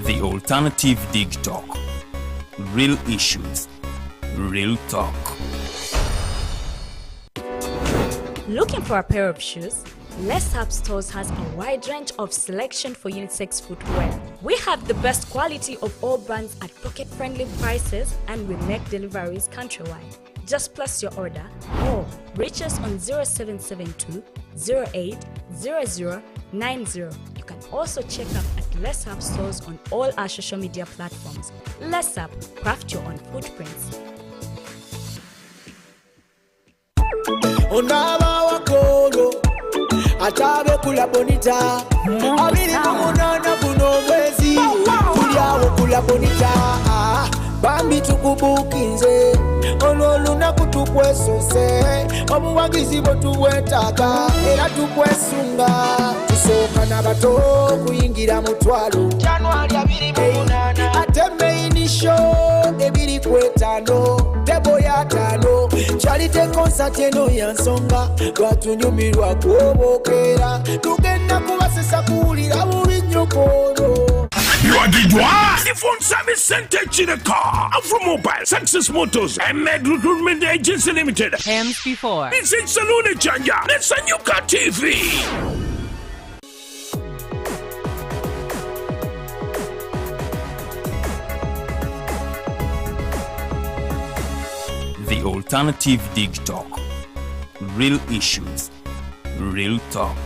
The Alternative Dig Talk. Real issues, real talk. Looking for a pair of shoes? Let's Up Stores has a wide range of selection for unisex footwear. We have the best quality of all brands at pocket-friendly prices, and we make deliveries countrywide. Just place your order or reach us on 0772 08 0090. You can also check out at Let's Up Stores on all our social media platforms. Let's Up, craft your own footprints. Atabe kula bonita abiri kumunana kuno mwezi Tulyahabwe kula bonita bambi tukubukinze olwoluna kutukwesose omuwagizi botuwetaka era tukwesunga tusooka n'abato kuyingira mutwalo January 28 ate main show ebiri kwetano tebo ya tano charite concert eno yansonga lwatunyumirwa kwobokera tugenda kubasesa kuwulira bubi nnyo kono. The phone service center Chidaka from Mobile Success Motors and Med Recruitment Agency Limited. Hams before. This is Salune Chanja. Let's Sanyuka TV. The Alternative Dig Talk. Real issues, real talk.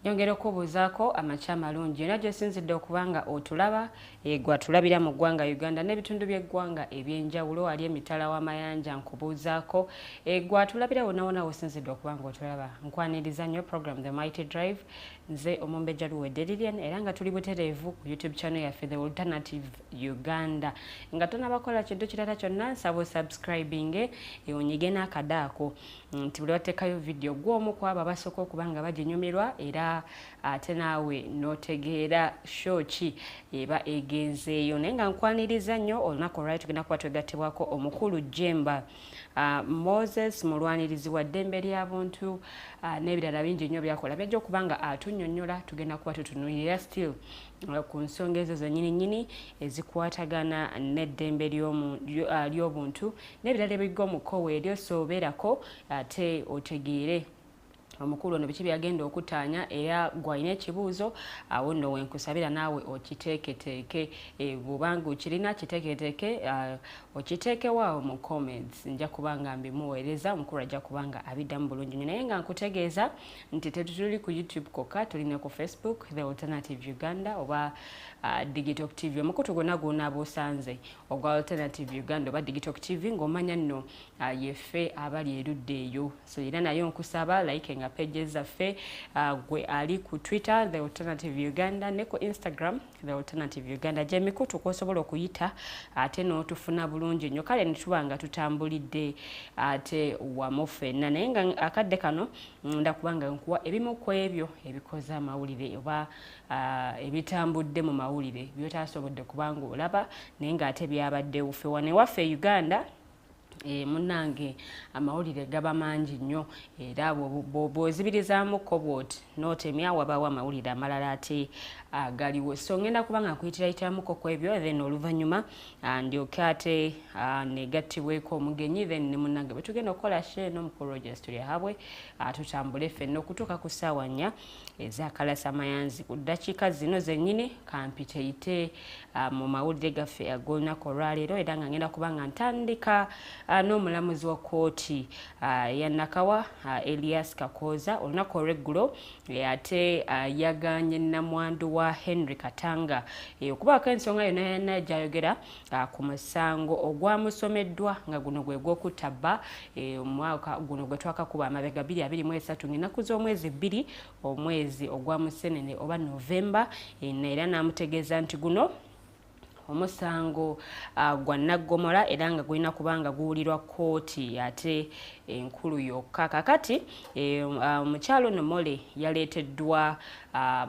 Nyongera okubuuzaako amakya malungi era gyesinzidde okubanga otulaba gwe tulabira mu ggwanga Uganda n'ebitundu by'eggwanga ebyenjawulo wali emitala w'amayanja nkubuuzaako gwe tulabira wonna wesinzidde okubanga otulaba nkwaniriza nnyo program The Mighty Drive nze omumbejja Luwedde Lilian era nga tuli butereevu ku YouTube channel yaffe The Alternative Uganda nga tonabakola kintu kirala kyonna nsaba subscribing onyige n'akadaako nti buli wateekayo video gw'omu ku abo abasooka okubanga baginyumirwa era ate naawe n'otegeera show ki eba egenzeeyo naye nga nkwaniriza nnyo olunaku olwali tugenda kuba twegattibwako omukulu Jjemba Moses mulwanirizi wa ddembe ly'abuntu n'ebirala bingi nnyo byakola byajja okuba nga atunnyonnyola tugenda kuba tutunuulira still ku nsonga ezo zennyini ezikwatagana n'eddembe ly'obuntu n'ebirala ebigga omukkowe eryo soobeerako ate otegeere omukulu ono biki byagenda okutaanya era gwalina ekibuuzo awo nno wenkusabira naawe okiteeketeeke bw'obanga okirina kiteeketeeke okiteekewaawo mu comments nja kubanga mbimuweereza omukulu ajja kubanga abiddamu bulungi nnyo naye nga nkutegeeza nti tetuli ku YouTube kokka tulina ku Facebook The Alternative Uganda oba Digital TV omukutu gwonna gw'onaaba osanze ogwa Alternative Uganda oba Digital TV ng'omanya nno yeffe abali erudde eyo so era nayo nkusaba like nga pages zaffe gwe ali ku Twitter The Alternative Uganda ne ku Instagram The Alternative Uganda gye mikutu kw'osobola okuyita ate n'otufuna bulungi nnyo kale nituba nga tutambulidde ate wamu ffenna naye nga akadde kano ndakubanga nkuwa ebimu ku ebyo ebikoze amawulire oba ebitambudde mu mawulire by'otaasobodde kubanga olaba naye ng'ate byabaddewo ffe wane waffe Uganda munange amawulire gaba mangi nnyo era bw'ozibirizaamukko bw'oti n'otemya wabawo amawulire amalala ate galiwo so ngenda kubanga nkuyitirayitamukko ku ebyo then oluvannyuma ndyoke ate negattibweko omugenyi then ne munnange bwe tugenda okukola share n'omukulu Rogers Tulyahabwe tutambule ffenna okutuuka ku ssaawa 4 ez'akalasa mayanzi ku ddakiika zino zennyini kampiteite mu mawulire gaffe ag'olunaku olwaleero era nga ngenda kubanga ntandika n'omulamuzi wa kkooti ya Nakawa Elias Kakoza olunaku olw'eggulo ate yaganye namwandu wa Henry Katanga okubaako ensonga yonna gyayogera ku musango ogwamusomeddwa nga guno gwe gw'okuttabba omwaka guno gwe twakakuba amabega 2023 ng'ennaku z'omwezi 2 omwezi ogwa Musenene oba Novemba era n'amutegeeza nti guno omusango gwa naggomola era nga gulina kubanga guwulirwa kkooti ate enkulu yokka. Kakati omukyalo Nomole yaleeteddwa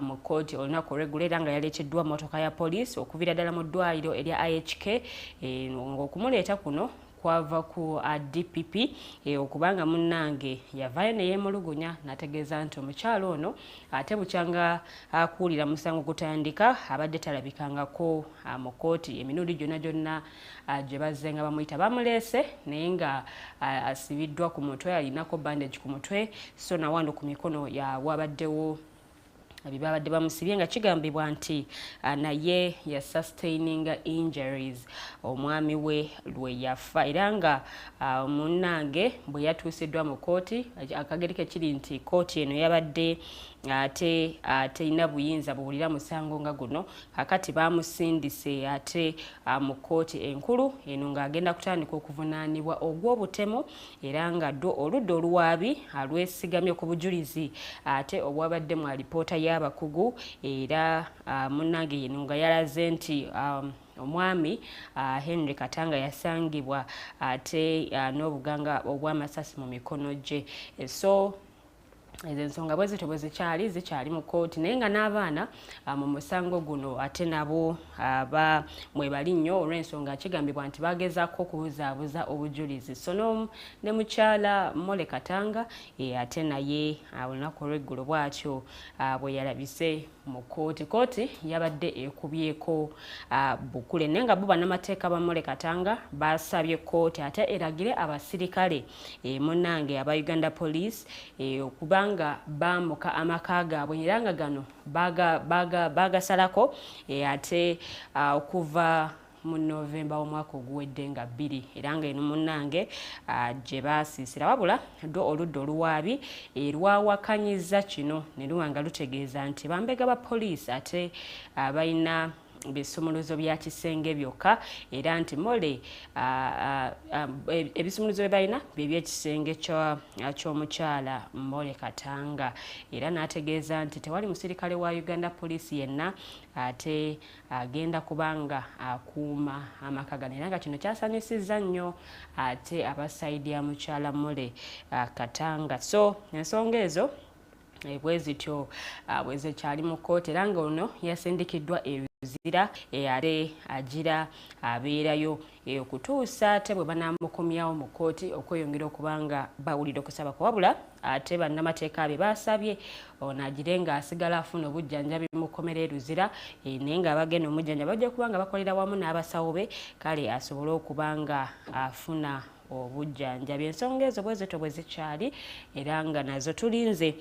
mu kkooti olunaku olw'eggulo era nga yaleeteddwa mmotoka ya poliisi okuviira ddala mu ddwaliro erya IHK ng'okumuleeta kuno kwava ku DPP okubanga munnange yavaayo ne yeemulugunya n'ategeeza nti omukyalo ono ate bukyanga akuwulira musango gutandika abadde talabikangako mu kkooti emirundi gyonna gye bazze nga bamuyita bamuleese naye nga asibiddwa ku mutwe alinako bandage ku mutwe so nawando ku mikono wabaddewo abibabadde bamusibye nga kigambibwa nti naye ya sustaining injuries omwami we lwe yafa era nga munnange bwe yatuusiddwa mu kkooti akagereke kiri nti kkooti eno yabadde ate ina buyinza buwulira musango nga guno kakati bamusindise ate mu kkooti enkulu eno ng'agenda kutandika okuvunaanibwa ogw'obutemu era nga oludda oluwaabi alwesigamye ku bujulizi ate obwabadde mu alipoota y'abakugu era munnange yeno nga yalaze nti omwami Henry Katanga yasangibwa ate n'obuganga obw'amasasi mu mikono gye so ezo ensonga bwe zityo bwe zikyali mu kkooti naye nga n'abaana mu musango guno ate nabo mwebali nnyo olw'ensonga kigambibwa nti bagezaako okubuzaabuza obujulizi so ne mukyala Mole Katanga ate naye olunaku olw'eggulo bw'atyo bwe yalabise mu kkooti yabadde ekubyeko bukule naye nga bo bannamateeka ba Mole Katanga basabye kkooti ate eragire abasirikale munnange aba Uganda Police okubanga bamuka amaka gaabwe era nga gano bagasalako ate okuva mu Novemba omwaka oguwedde nga 2 era nga eno munnange gye baasiisira wabula oludda oluwaabi lwawakanyiza kino ne luwanga lutegeeza nti bambega ba poliisi ate balina ebisumuluzo bya kisenge byokka era nti Mole ebisumuluzo bye balina by'ekisenge ky'omukyala Mole Katanga era n'ategeeza nti tewali musirikale wa Uganda Police yenna ate agenda kubanga akuuma amaka gano era nga kino kyasanyusizza nnyo ate abasayidi ya mukyala Mole Katanga so ensonga ezo bwe zityo bwe zikyali mu kkooti era nga ono yasindikiddwa zira ate agira abeerayo okutuusa ate bwe banamukomyawo mu kkooti okweyongera okubanga bawulira okusaba kwabula ate bannamateeka be basabye ono agire nga asigala afuna obujjanjabi mu kkomera eruzira naye nga abagenda omujjanjabi bajja kubanga bakolera wamu n'abasawo be kale asobole okubanga afuna obujjanjabi ensonga ezo bwe zityo bwe zikyali era nga nazo tulinze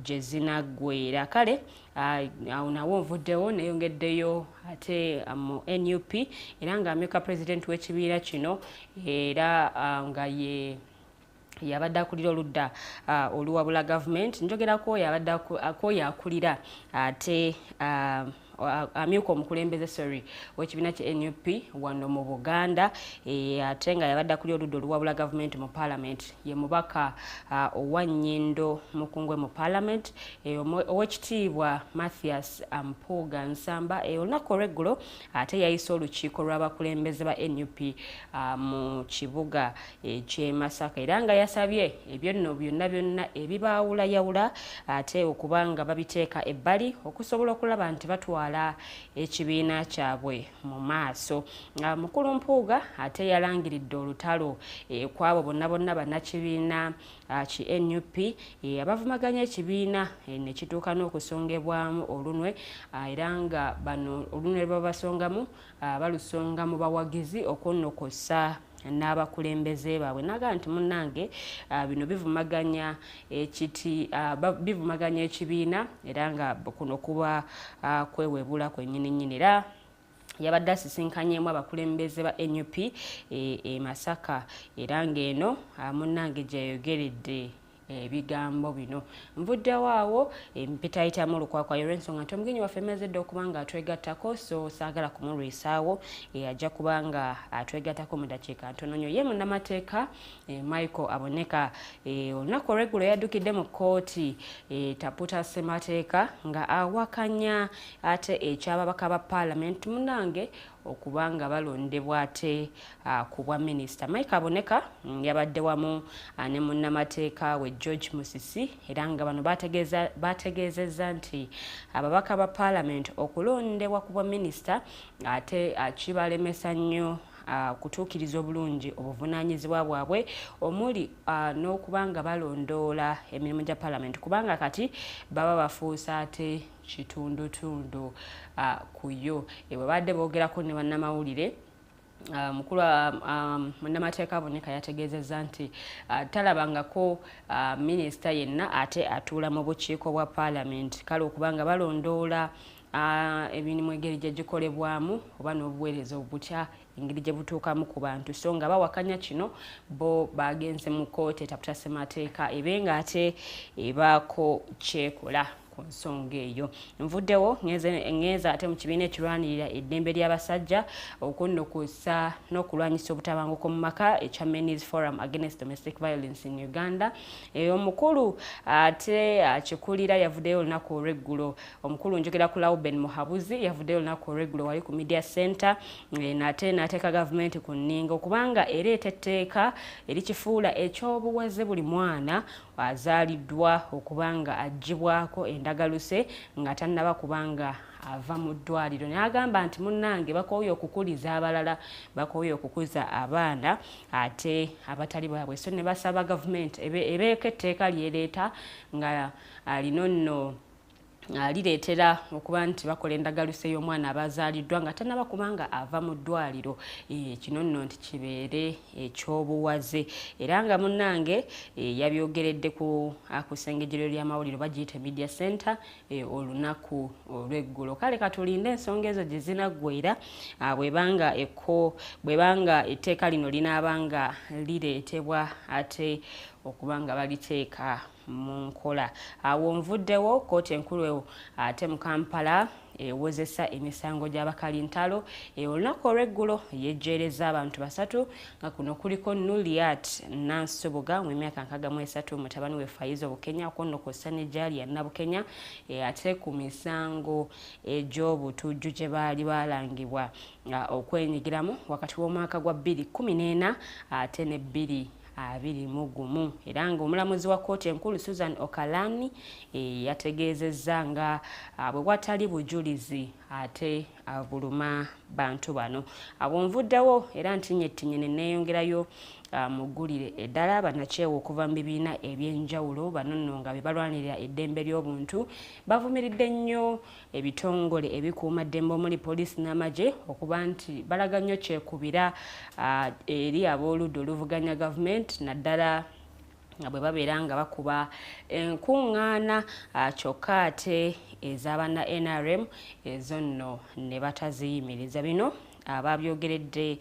gye zinaggweera kale awo nawo nvuddewo neyongeddeyo ate mu NUP era nga amyuka president w'ekibiina kino era nga yabadde akulira oludda oluwabula gavumenti njogerako yabadde yakulira ate amyuka omukulembeze w'ekibiina kya NUP wano mu Buganda ate nga yabadde akulira oludda oluwabula gavumenti mu Parliament ye mubaka owa Nnyindo Mukungwe mu Parliament ow'ekitiibwa Mathew Mpuuga Nsamba olunaku olw'eggulo ate yayise olukiiko lw'abakulembeze ba NUP mu kibuga ky'e Masaka era nga yasabye ebyo nno byonna ebibaawulayawula ate okubanga babiteeka ebbali okusobola okulaba nti batwala ekibiina kyabwe mu maaso. Mukulu Mpuuga ate yalangiridde olutalo kwabo bonna bannakibiina ki NUP abavumaganya ekibiina ne kituuka n'okusongebwamu olunwe era nga bano olunwe lw'abasongamu balusonga mu bawagizi okunnokosa n'abakulembeze baabwe naga nti munnange bino bivumaganya ekibiina era nga kuno kuba kwewebula kwennyini era yabadde asisinkanyemu abakulembeze ba NUP Masaka era ng'eno munnange gyeyogeredde ebigambo bino. Nvuddewo awo empita ayitamu olukwakwayo olw'ensonga nti omugenyi waffe emezedde okuba nga atwegattako, so saagala kumulwisaawo ajja kuba nga atwegattako mu dakiika ntono nnyo. Ye munnamateeka Michael aboneka olunaku olw'eggulo yaddukidde mu kkooti Taputa Ssemateeka nga awakanya ate ekyababaka ba Paalamenti munnange okubanga balondebwa ate ku bwa minisita. Mike aboneka yabadde wamu ne munnamateeka we George Musisi era nga bano bategeezezza nti ababaka ba Paalamenti okulondebwa ku bwa minisita ate kibalemesa nnyo kutuukiriza obulungi obuvunaanyizibwa bwabwe omuli n'okubanga balondoola emirimu gya Paalamenti kubanga kati baba bafuusa ate kitundutundu kuyo. Bwe badde boogerako ne bannamawulire mukulu munnamateeka aboneka yategeezezza nti talabangako minisita yenna ate atuula mu bukiiko bwa Paalamenti kale okubanga balondoola emirimu engeri gye gikolebwamu oba n'obuweereza obutya engeri gye butuukamu ku bantu, so nga bawakanya kino bo bagenze mu kkooti Taputa Ssemateeka ebe nga ate ebaako kyekola ku nsonga eyo. Nvuddewo ngeza ate mu kibiina ekirwanirira eddembe ly'abasajja okunnokusa n'okulwanyisa obutabanguko mu maka ekya Men's Forum Against Domestic Violence in Uganda. Omukulu ate akikulira yavuddeyo olunaku olw'eggulo. Omukulu njogera ku Lauben Muhabuzi yavuddeyo olunaku olw'eggulo wali ku Media Center nate n'ateeka gavumenti ku nninga okubanga ereeta etteeka erikifuula ekyobuwaze buli mwana azaaliddwa okubanga aggyibwako endagaluse nga tannaba kubanga ava mu ddwaliro. N'agamba nti munnange bakooye okukuliza abalala, bakooye okukuza abaana ate abatali baabwe, so ne basaba gavumenti ebeeko etteeka lyereeta nga lino nno lireetera okuba nti bakola endagaluse y'omwana abazaaliddwa nga tannaba kubanga ava mu ddwaliro. Kino nno nti kibeere ekyobuwaze era nga munnange yabyogeredde ku ssengejjero ly'amawulire bagiyita Media Center olunaku olw'eggulo. Kale katulinde ensonga ezo gye zinaggweera bwebanga etteeka lino linaabanga lireetebwa ate okubanga baliteeka mu nkola. Awo nvuddewo kkooti enkulu ate mu Kampala ewozesa emisango gy'abakalintalo olunaku olw'eggulo yejjeereza abantu 3 nga kuno kuliko Nuliat Nansubuga w'emyaka 63 mutabani we Faizo Bukenya okunnokosa ne Jali Nabukenya ate ku misango egy'obutujju gye baali balangibwa okwenyigiramu wakati w'omwaka gwa 2014 ate ne 2021 era nga omulamuzi wa kkooti enkulu Susan Okalani yategeezezza nga bwe watali bujulizi ate buluma bantu bano. Abo nvuddewo era ntinyettinye ne neeyongerayo muggulire eddala bannakyewa okuva mu bibiina ebyenjawulo bano nno nga be balwanirira eddembe ly'obuntu bavumiridde nnyo ebitongole ebikuuma ddembe omuli poliisi n'amagye okuba nti balaga nnyo kyekubira eri abooludda oluvuganya gavumenti naddala nga bwe babeera nga bakuba enkuŋŋaana kyokka ate ez'abanna NRM ezo nno ne bataziyimiriza. Bino ababyogeredde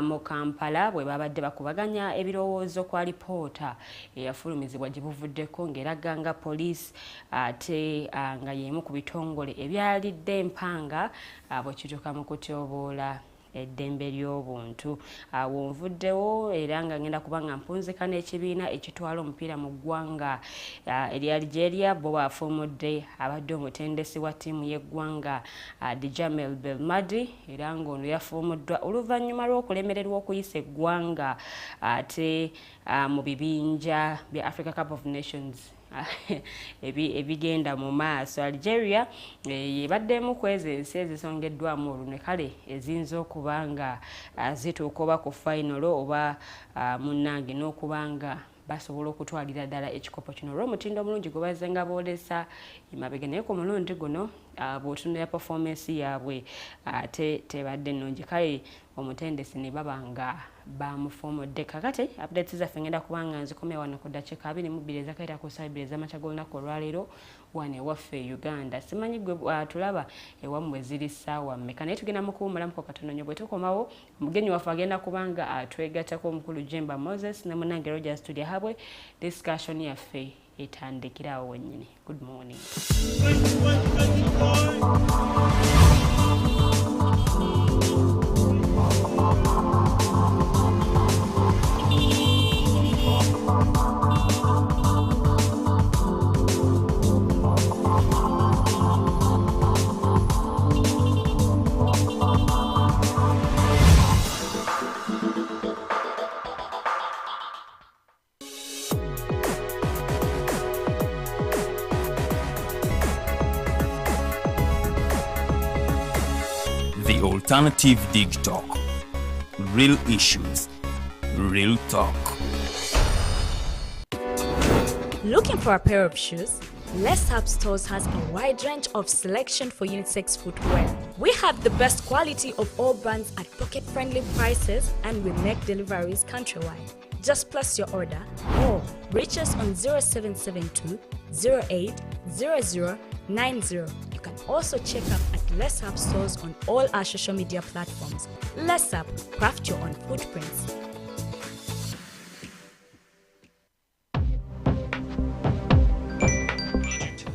mu Kampala bwe babadde bakubaganya ebirowoozo kwa lipoota eyafulumizibwa gye buvuddeko ng'eraga nga poliisi ate nga y'emu ku bitongole ebyalidde empanga bwe kituuka mu kutyoboola eddembe ly'obuntu. Awo nvuddewo era nga ngenda kuba nga mpunzika n'ekibiina ekitwala omupiira mu ggwanga erya Algeria bo baafumudde abadde omutendesi wa ttiimu y'eggwanga Djamel Belmadi era ng'ono yafuumuddwa oluvannyuma lw'okulemererwa okuyisa eggwanga ate mu bibinja bya Africa Cup of Nations ebigenda mu maaso. Algeria yebaddemu kweza ensi ezisongeddwamu olune kale eziyinza okuba nga zituuka oba ku final oba munnange n'okuba nga basobola okutwalira ddala ekikopo kino olw'omutindo omulungi gwe bazenga boolesa emabega naye ku mulundi guno bw'otunula performance yaabwe ate tebadde nnungi kale omutendesi ne baba nga bamufomodde kakati updates zaffe ngenda kubanga nzikomya wano ku ddakiika 22 ezakaita ku ssaawa 2 ez'amakya g'olunaku olwaleero wano ewaffe Uganda. Simanyi gwe tulaba ewammwe ziri ssaawa mmeka naye tugenda mu kuwummulamuko katono nnyo bwe tukomawo omugenyi waffe agenda kubanga atwegattako omukulu Jjemba Moses ne munnange Rogers Tulyahabwe. Discussion yaffe etandikirawo wennyini. Good morning. The Alternative Dig Talk. Real issues, real talk. Looking for a pair of shoes? Les Hub Stores has a wide range of selection for unisex footwear. We have the best quality of all brands at pocket-friendly prices and we make deliveries countrywide. Just place your order or reach us on 0772 08 0090. You can also check up at Les Hub Stores on all our social media platforms. Les Hub, craft your own footprints.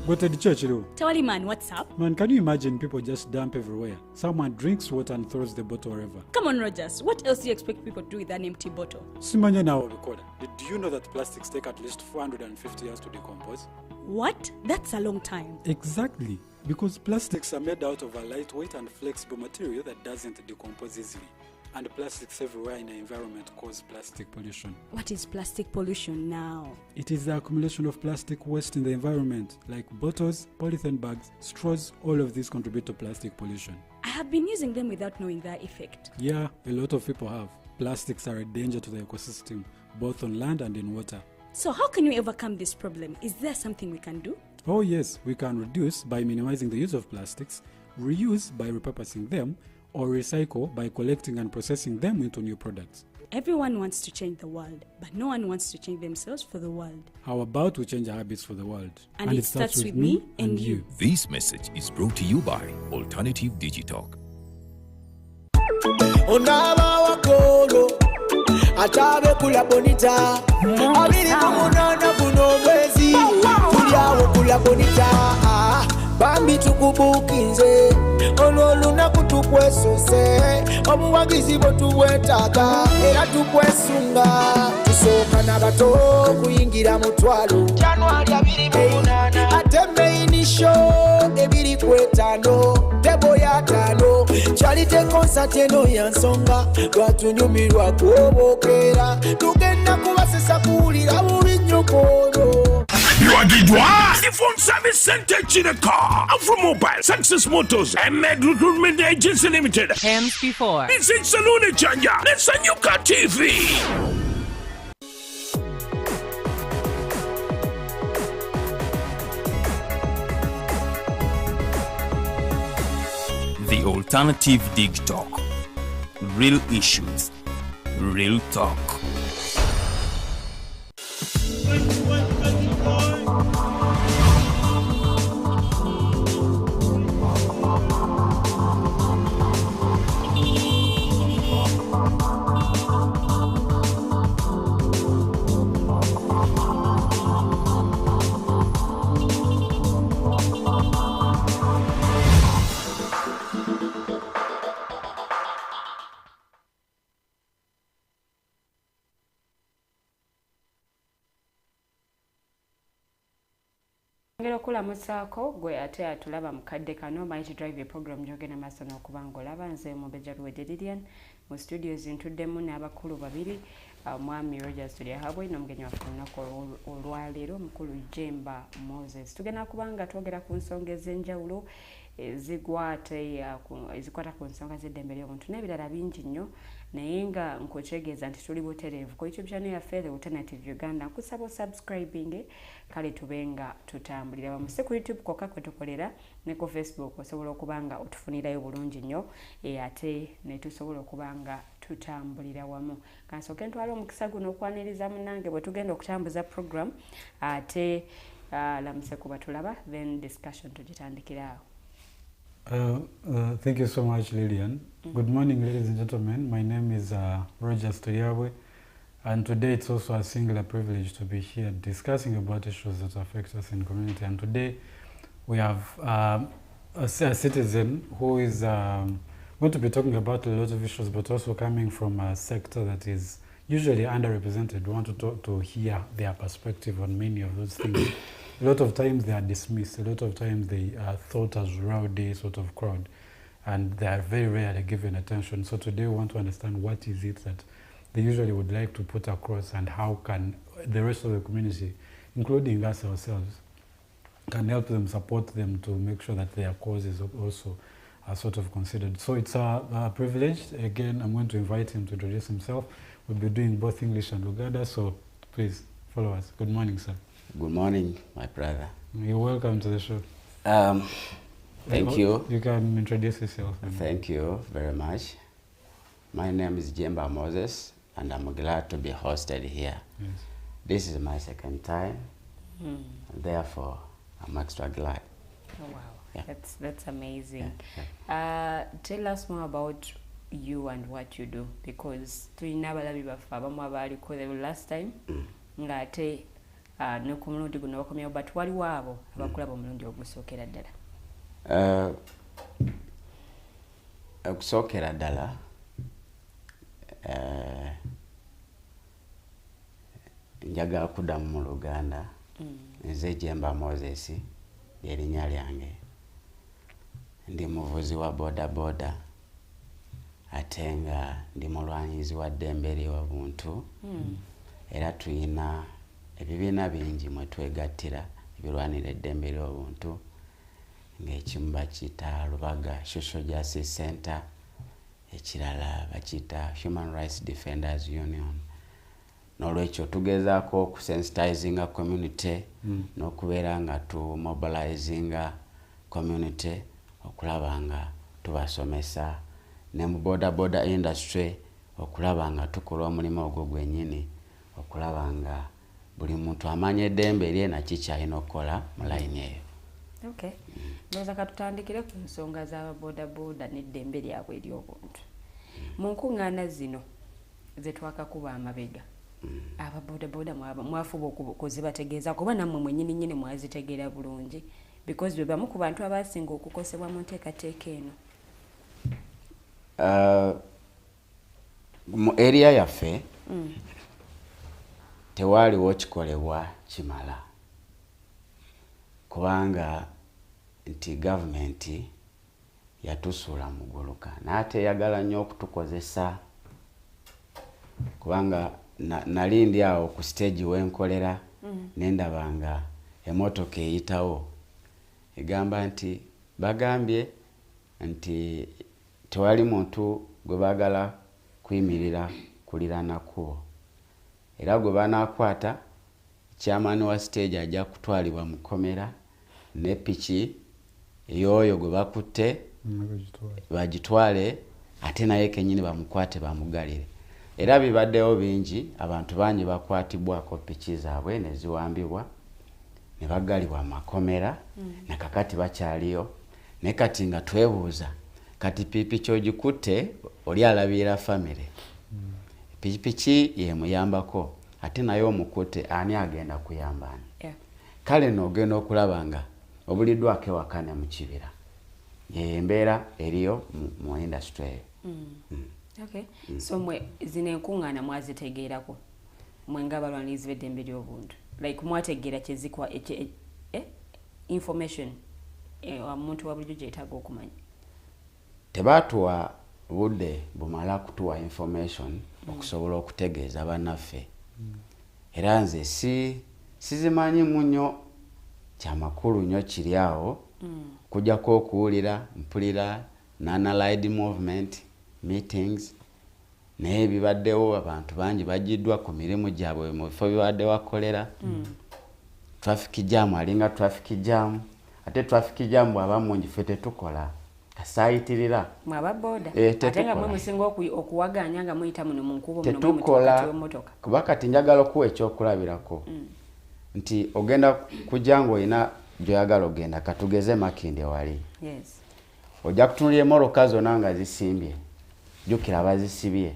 Go to the church, though. Tawali man, what's up? Man, can you imagine people just dump everywhere? Someone drinks water and throws the bottle wherever. Come on, Rogers. What else do you expect people to do with an empty bottle? Simanya now, did you know that plastics take at least 450 years to decompose? What? That's a long time. Exactly. Because plastics are made out of a lightweight and flexible material that doesn't decompose easily. And plastics everywhere in the environment cause plastic pollution. What is plastic pollution now? It is the accumulation of plastic waste in the environment, like bottles, polythene bags, straws. All of these contribute to plastic pollution. I have been using them without knowing their effect. Yeah, a lot of people have. Plastics are a danger to the ecosystem, both on land and in water. So how can we overcome this problem? Is there something we can do? Oh yes, we can reduce by minimizing the use of plastics, reuse by repurposing them, or recycle by collecting and processing them into new products. Everyone wants to change the world, but no one wants to change themselves for the world. How about we change our habits for the world? And it starts with me and you. This message is brought to you by Alternative Digitalk. Onaba wakolo achabe kula bonita abiri kumunana kuno mwezi tulyawo kula bonita bambi tukubukinze olwoluna kutukwesose omuwagizi bwetuwetaaga era tukwesunga tusooka n'abato kuyingira mutwalo January 28 ate meinisho ebiri kwetano tebo ya 5 kyalite konsati eno yansonga lwatunyumirwa kwobokera tugenda kubasesa kuwulira bubi nnyo kwono. The phone service center Jjemba Mobile, Success Motors, and Med Recruitment Agency Limited. Hams before. This is Salone Chanja. Let's Sanyuka TV. The Alternative Dig Talk. Real issues, real talk. Ngero kulamusaako gwe ate atulaba mukadde kano manyi drive a program jogena maso n'okubanga olaba nze mubeja Luwedde Lilian mu studios ntuddemu n'abakulu babiri mwami Rogers Tulyahabwe n'omugenyi waffe olunaku olwaleero mukulu Jjemba Moses. Tugenda kubanga twogera ku nsonga ez'enjawulo ezikwata ku nsonga z'eddembe ly'omuntu n'ebirala bingi nnyo naye nga nkwetegeeza nti tuli butereevu ku YouTube channel yaffe The Alternative Uganda. Nkusaba subscribing kale tube nga tutambulira wamu si ku YouTube kwokka kwe tukolera ne ku Facebook osobola okuba nga otufunirayo bulungi nnyo ate ne tusobola okuba nga tutambulira wamu. Kansooke ntwala omukisa guno okwaniriza munnange bwe tugenda okutambuza program ate lamuse kuba tulaba then discussion tugitandikira awo. Thank you so much, Lilian. Good morning, ladies and gentlemen. My name is Tulyahabwe, and today it's also a singular privilege to be here discussing about issues that affect us in the community. And today we have a citizen who is going to be talking about a lot of issues, but also coming from a sector that is usually underrepresented. We want to hear their perspective on many of those things. A lot of times they are dismissed, a lot of times they are thought as rowdy sort of crowd, and they are very rarely given attention. So today we want to understand what is it that they usually would like to put across, and how can the rest of the community, including us ourselves, can help them, support them to make sure that their causes also are sort of considered. So it's a privilege. Again, I'm going to invite him to introduce himself. We'll be doing both English and Luganda, so please follow us. Good morning, sir. Good morning, my brother. You're welcome to the show. Thank you. You can introduce yourself. Thank you very much. My name is Jjemba Moses, and I'm glad to be hosted here. Yes. This is my second time, and therefore I'm extra glad. Oh, wow. Yeah. That's amazing. Yeah. Tell us more about you and what you do, because tulina abalabi baffe abamu abaaliko the last time ng'ate ne ku mulundi guno bakomyewo, but waliwo abo abakulaba omulundi ogusookera ddala. Okusookera ddala njagala kuddamu mu Luganda. Nze Jjemba Moses ly'erinnya lyange. Ndi muvuzi wa boda ate nga ndi mulwanyizi wa ddembe ly'obuntu. Era tuyina ebibiina bingi mwe twegattira ebirwanira eddembe ly'obuntu, ng'ekimu bakiyita Lubaga Social Justice Center, ekirala bakiyita Human Rights Defenders Union. N'olwekyo tugezaako okusensitizinga community n'okubeera nga tumobilizinga community okulaba nga tubasomesa, ne mu boda industry okulaba nga tukola omulimu ogwo gwennyini, okulaba nga buli muntu amanya eddembe lye naki kyalina okukola mu layini eyo. Okay. Ndowooza katutandikire ku nsonga z'ababodaboda n'eddembe lyabwe ery'obuntu. Mu nkuŋŋaana zino ze twakakuba amabega, ababodaboda mwafuba okuzibategeeza kuba nammwe mwennyini mwazitegeera bulungi, because be bamu ku bantu abasinga okukosebwa mu nteekateeka eno. Mu area yaffe tewaaliwo kikolebwa kimala, kubanga nti gavumenti yatusuula muguluka n'ate eyagala nnyo okutukozesa, kubanga nali ndi awo ku stage wenkolera nendaba nga emotoka eyitawo egamba nti bagambye nti tewali muntu gwe baagala kuyimirira kuliraana kkubo, era gwe banaakwata chairman wa stage ajja kutwalibwa mu kkomera, ne piki ey'oyo gwe bakutte bagitwale ate naye kennyini bamukwate bamugalire. Era bibaddewo bingi, abantu bangi bakwatibwako piki zaabwe ne ziwambibwa ne bagalibwa mu makomera, ne kakati bakyaliyo. Ne kati nga twebuuza, kati pikipiki ogikutte oli alabirira famire, pikipiki yemuyambako, ate naye omukutte ani agenda kuyamba ani? Kale n'ogenda okulaba nga obuliddwako ewaka ne mu kibira. Embeera eriyo mu industry eyo. Okay. So mwe zino enkuŋŋaana mwazitegeerako mwe ng'abalwanirizi b'eddembe ly'obuntu, like mwategeera kyezikwa information omuntu wa bulijjo gyetaaga okumanya? Tebaatuwa budde bumala kutuwa information okusobola okutegeeza bannaffe. Era nze sizimanyi munnyo, kyamakulu nnyo kiri awo, kujjako okuwulira mpulira non-allied movement meetings naye bibaddewo abantu bangi bajiddwa ku mirimu gyabwe mu bifo bibadde wakolera. Traffic jam alinga traffic jam ate traffic jam bwaba mungi ffe tetukola kasaayitirira mwaba boda ate nga mwe musinga okuwaganya nga muyita muno mu nkubo muno tetukola kuba kati njagala okuwa ekyokulabirako nti ogenda kujja ng'olina gy'oyagala ogenda katugeze Makindye wali ojja kutunulira emmotoka zonna nga zisimbye jjukira bazisibye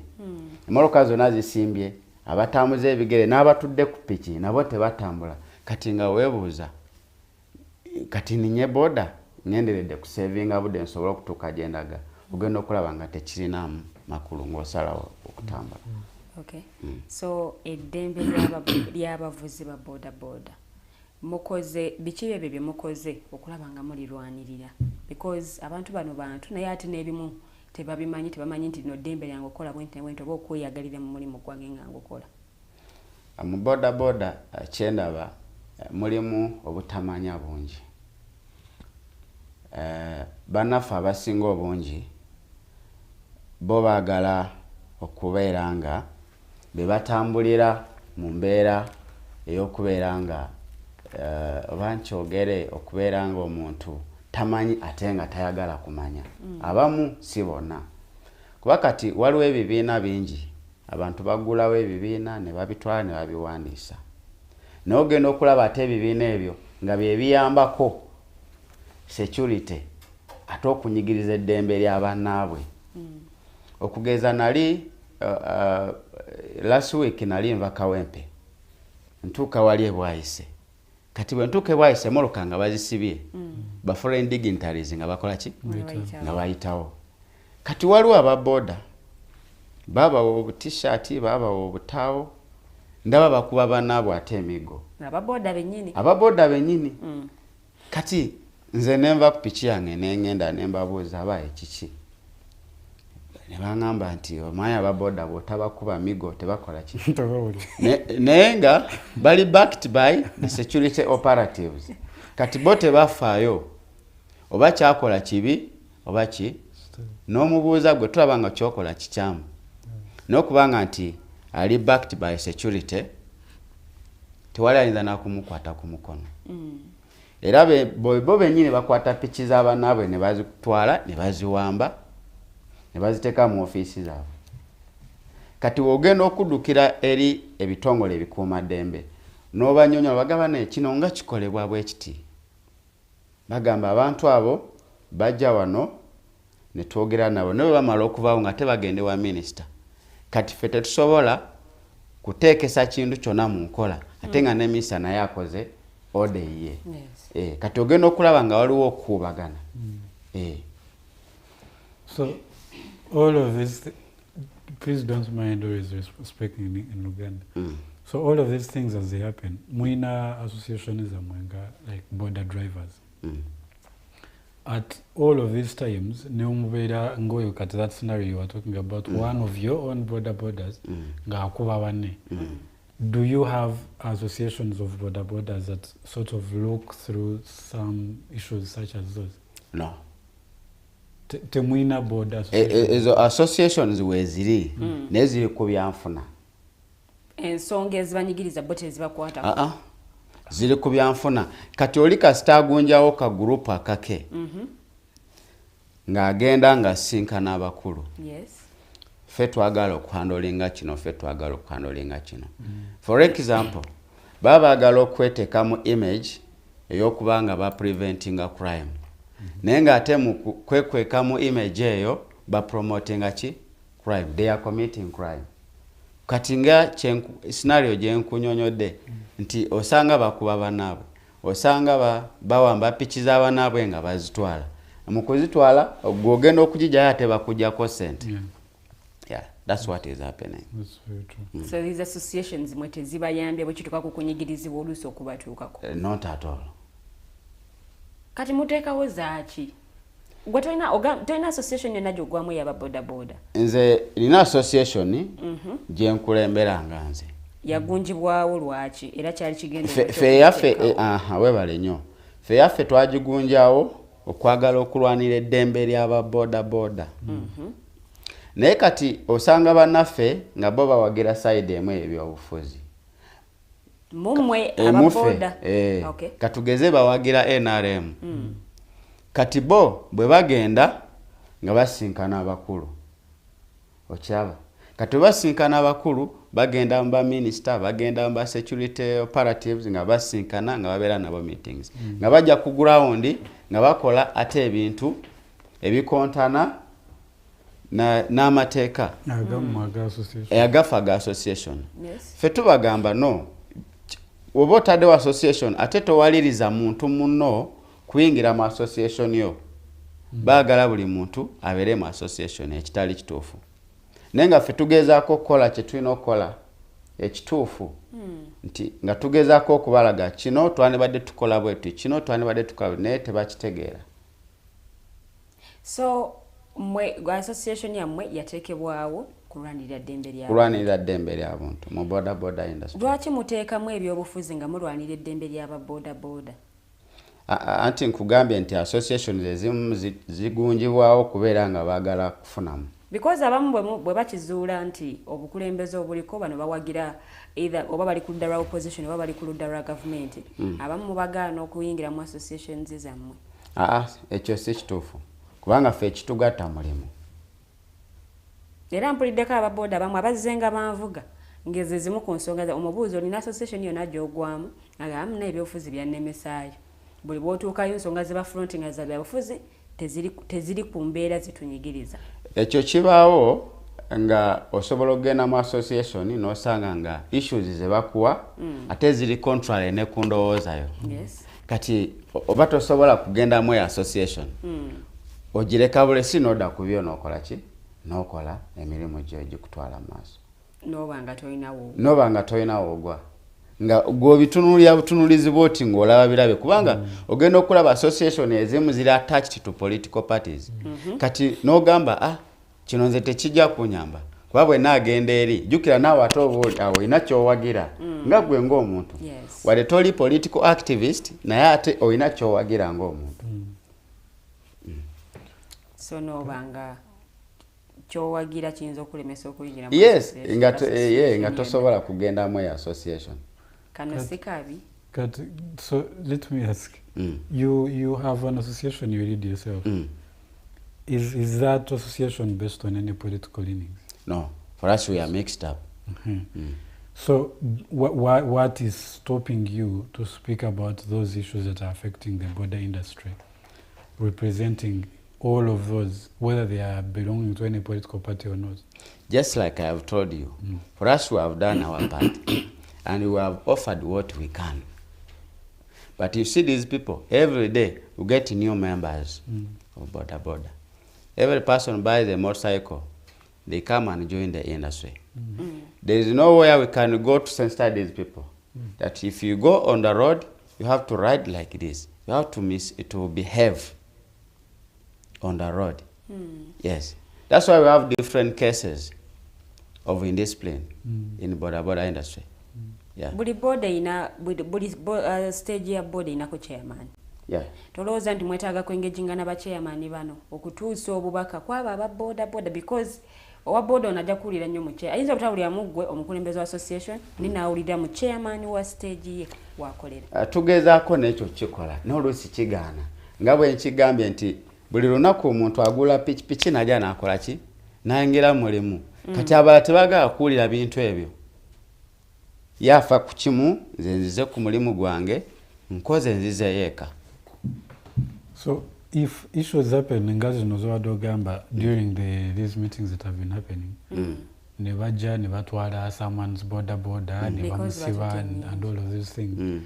emmotoka zonna zisimbye abatambuza ebigere n'abatudde ku piki nabo tebatambula kati nga weebuuza kati ninye boda ngenderedde kusevinga budde nsobola okutuuka gye ndaga ogenda okulaba nga tekirinaamu makulu ng'osalawo okutambula. So eddembe ly'abavuzi ba boda boda mukoze biki ebyo bye mukoze okulaba nga mulirwanirira because abantu bano bantu naye ate n'ebimu tebabimanyi tebamanyi nti no ddembe lyange okola bwenti bwenti oba okweyagalira mu mulimu gwange nga ngokola. Mu boda boda kyendaba mulimu obutamanya bungi. Bannaffe abasinga obungi bo baagala okubeera nga be batambulira mu mbeera ey'okubeera nga oba nkyogere okubeera nga omuntu tamanyi ate nga tayagala kumanya. Abamu si bonna kuba kati waliwo ebibiina bingi abantu bagulawo ebibiina ne babitwala ne babiwandiisa naye ogenda okulaba ate ebibiina ebyo nga bye biyambako security ate okunyigiriza eddembe ly'abannaabwe. Okugeza nali last week nali nva Kawempe ntuuka wali ebwayise kati bwe ntuuka ebwayise moloka nga bazisibye ba foreign dignitaries nga bakola ki nga bayitawo kati waliwo ababoda babawo obutishaati babawo obutaawo ndaba bakuba bannaabwe ate emigo ababoda bennyini kati nze nenva ku piki yange nengenda nembabuuza abaye kiki ne baŋŋamba nti omanyi ababoda bw'otabakuba migo tebakola ki naye nga bali backed by the security operatives kati bo tebafaayo oba kyakola kibi oba ki n'omubuuza gwe tulaba nga kyokola kikyamu n'okubanga nti ali backed by security tewali ayinza nakumukwata ku mukono. Era bo bennyini bakwata piki z'abannaabwe ne bazitwala ne baziwamba ne baziteeka mu ofiisi zaabwe. Kati wogenda okuddukira eri ebitongole ebikuumaddembe n'obanyonyola bagamba naye kino nga kikolebwa bwe kiti bagamba abantu abo bajja wano ne twogera nabo ne bwe bamala okuvaawo nga tebagende wa minisita kati ffe tetusobola kuteekesa kintu kyonna mu nkola ate nga ne minisita naye akoze ode ye. Kati ogenda okulaba nga waliwo okuubagana. So all of this, please don't mind always speaking in Uganda. So all of these things as they happen, Muina Association is like border drivers. At all of these times, at that scenario you were talking about, one of your own border borders, do you have associations of border borders that sort of look through some issues such as those? No. Temuina border associations weziri neziri ku byanfuna ensonga ezibanyigiriza bo tezibakwata ziri ku byanfuna kati oli kasitagunjawo ka group akake ng'agenda ng'asinkana abakulu ffe twagala okuhandolinga kino ffe twagala okuhandolinga kino. For example baba baagala okweteekamu image ey'okuba nga bapreventinga crime naye ng'ate mu kwekwekamu image eyo bapromotinga ki crime, they are committing crime. Kati nga scenario gye nkunyonyodde nti osanga bakuba bannaabwe osanga bawamba piki z'abanaabwe nga bazitwala mu kuzitwala ogenda okugijjayo ate bakuggyako sente. That's what is happening. That's very true. So these associations mwe tezibayambye bwe kituuka ku kunyigirizibwa oluusi okubatuukako? Not at all. Kati muteekawo zaaki? Gwe tolina association yonna gy'ogwamu ey'aba boda boda? Nze nina association gye nkulemberanga nze. Yagunjibwawo lwaki? Era kyali kigenda ffe yaffe weebale nnyo. Ffe yaffe twagigunjawo okwagala okulwanira eddembe ly'aba boda boda. naye kati osanga bannaffe nga bo bawagira side emu ebyobufuzi mumwe ababoda okay. Katugeze bawagira NRM kati bo bwe bagenda nga basinkana abakulu okyaba kati basinkana abakulu bagenda mba minister bagenda mba security operatives nga basinkana nga babeera nabo meetings nga bajja ku ground nga bakola ate ebintu ebikontana n'amateeka agafaga association ffe tubagamba no oba otaddewo association ate towaliriza muntu muno kuyingira mu association yo baagala buli muntu abeere mu association ekitali kituufu naye nga ffe tugezaako okukola kye tulina okukola ekituufu nti nga tugezaako okubalaga kino twandibadde tukola bwetu kino twandibadde tukola naye tebakitegeera. So mwe association yammwe yateekebwawo kulwanirira ddembe ly'abantu mu boda industry. Lwaki muteekamu ebyobufuzi nga mulwanira eddembe ly'ababoda? Anti nkugambye nti associations ezimu zigunjibwawo kubeera nga baagala kufunamu. Because abamu bwe bakizuula nti obukulembeze obuliko bano bawagira either oba bali ku ludda lwa opposition oba bali ku ludda lwa government abamu mubagaana okuyingira mu associations zammwe. Ekyo si kituufu kubanga ffe ekitugatta mulimu. Era mpuliddeko ababoda bamwe abazzenga banvuga ngeze zimu ku nsonga za omubuuzo olina association yonna gy'ogwamu agamu n'ebyobufuzi byannemesaayo buli bw'otuukayo ensonga ze bafronti nga za byabufuzi teziri ku mbeera zitunyigiriza. Ekyo kibaawo nga osobola okugenda mu association n'osanga nga issues ze bakuwa ate ziri contrary ne ku ndowoozayo. Kati oba tosobola kugenda mu association ogireka bulesi n'odda ku byo n'okola ki n'okola emirimu gyo egikutwala mu maaso n'oba nga tolinawo ogwa nga gw'obitunuulira butunuulizi bw'oti ng'olaba birabe kubanga ogenda okulaba association ezimu ziri attached to political parties kati n'ogamba kino nze tekijja kunyamba kuba bwe naagenda eri jjukira naawe ate oba awo olina ky'owagira nga gwe ng'omuntu wadde toli political activist naye ate olina ky'owagira ng'omuntu. So n'obanga kyowagira kiyinza okulemesa okuyingira nga tosobola kugenda mu association. Kano si kabi. So let me ask, you have an association you lead yourself. Is that association based on any political leanings? No, for us we are mixed up. So what is stopping you to speak about those issues that are affecting the border industry, representing all of those, whether they are belonging to any political party or not? Just like I have told you, for us we have done our part and we have offered what we can. But you see these people, every day we get new members of Boda. Every person buys a motorcycle, they come and join the industry. There is nowhere we can go to sensitize these people. That if you go on the road, you have to ride like this. You have to behave on the road. Yes. That's why we have different cases of indiscipline in Boda industry. Yeah. Buli boda ina buli stage ya boda inako chairman. Yeah. Tolooza nti mwetaaga kwengeginga n'abachairman bano okutuusa obubaka kwaba aba boda because owa boda onajja kuwulira nnyo mu chair. Ayinza obutawulira muggwe omukulembeze wa association ninaawulira mu chairman wa stage ye wakolera. Tugezaako n'ekyo kikola n'oluusi kigaana nga bwe nkigambye nti buli lunaku omuntu agula pikipiki najja n'akola ki n'ayingira mulimu kati abala tebagala kuwulira bintu ebyo yafa ku kimu nze nzize ku mulimu gwange nkoze nzize yeeka. So if issues happen in Gamba during these meetings that have been happening, ne bajja ne batwala someone's boda ne bamusiba and all of these things,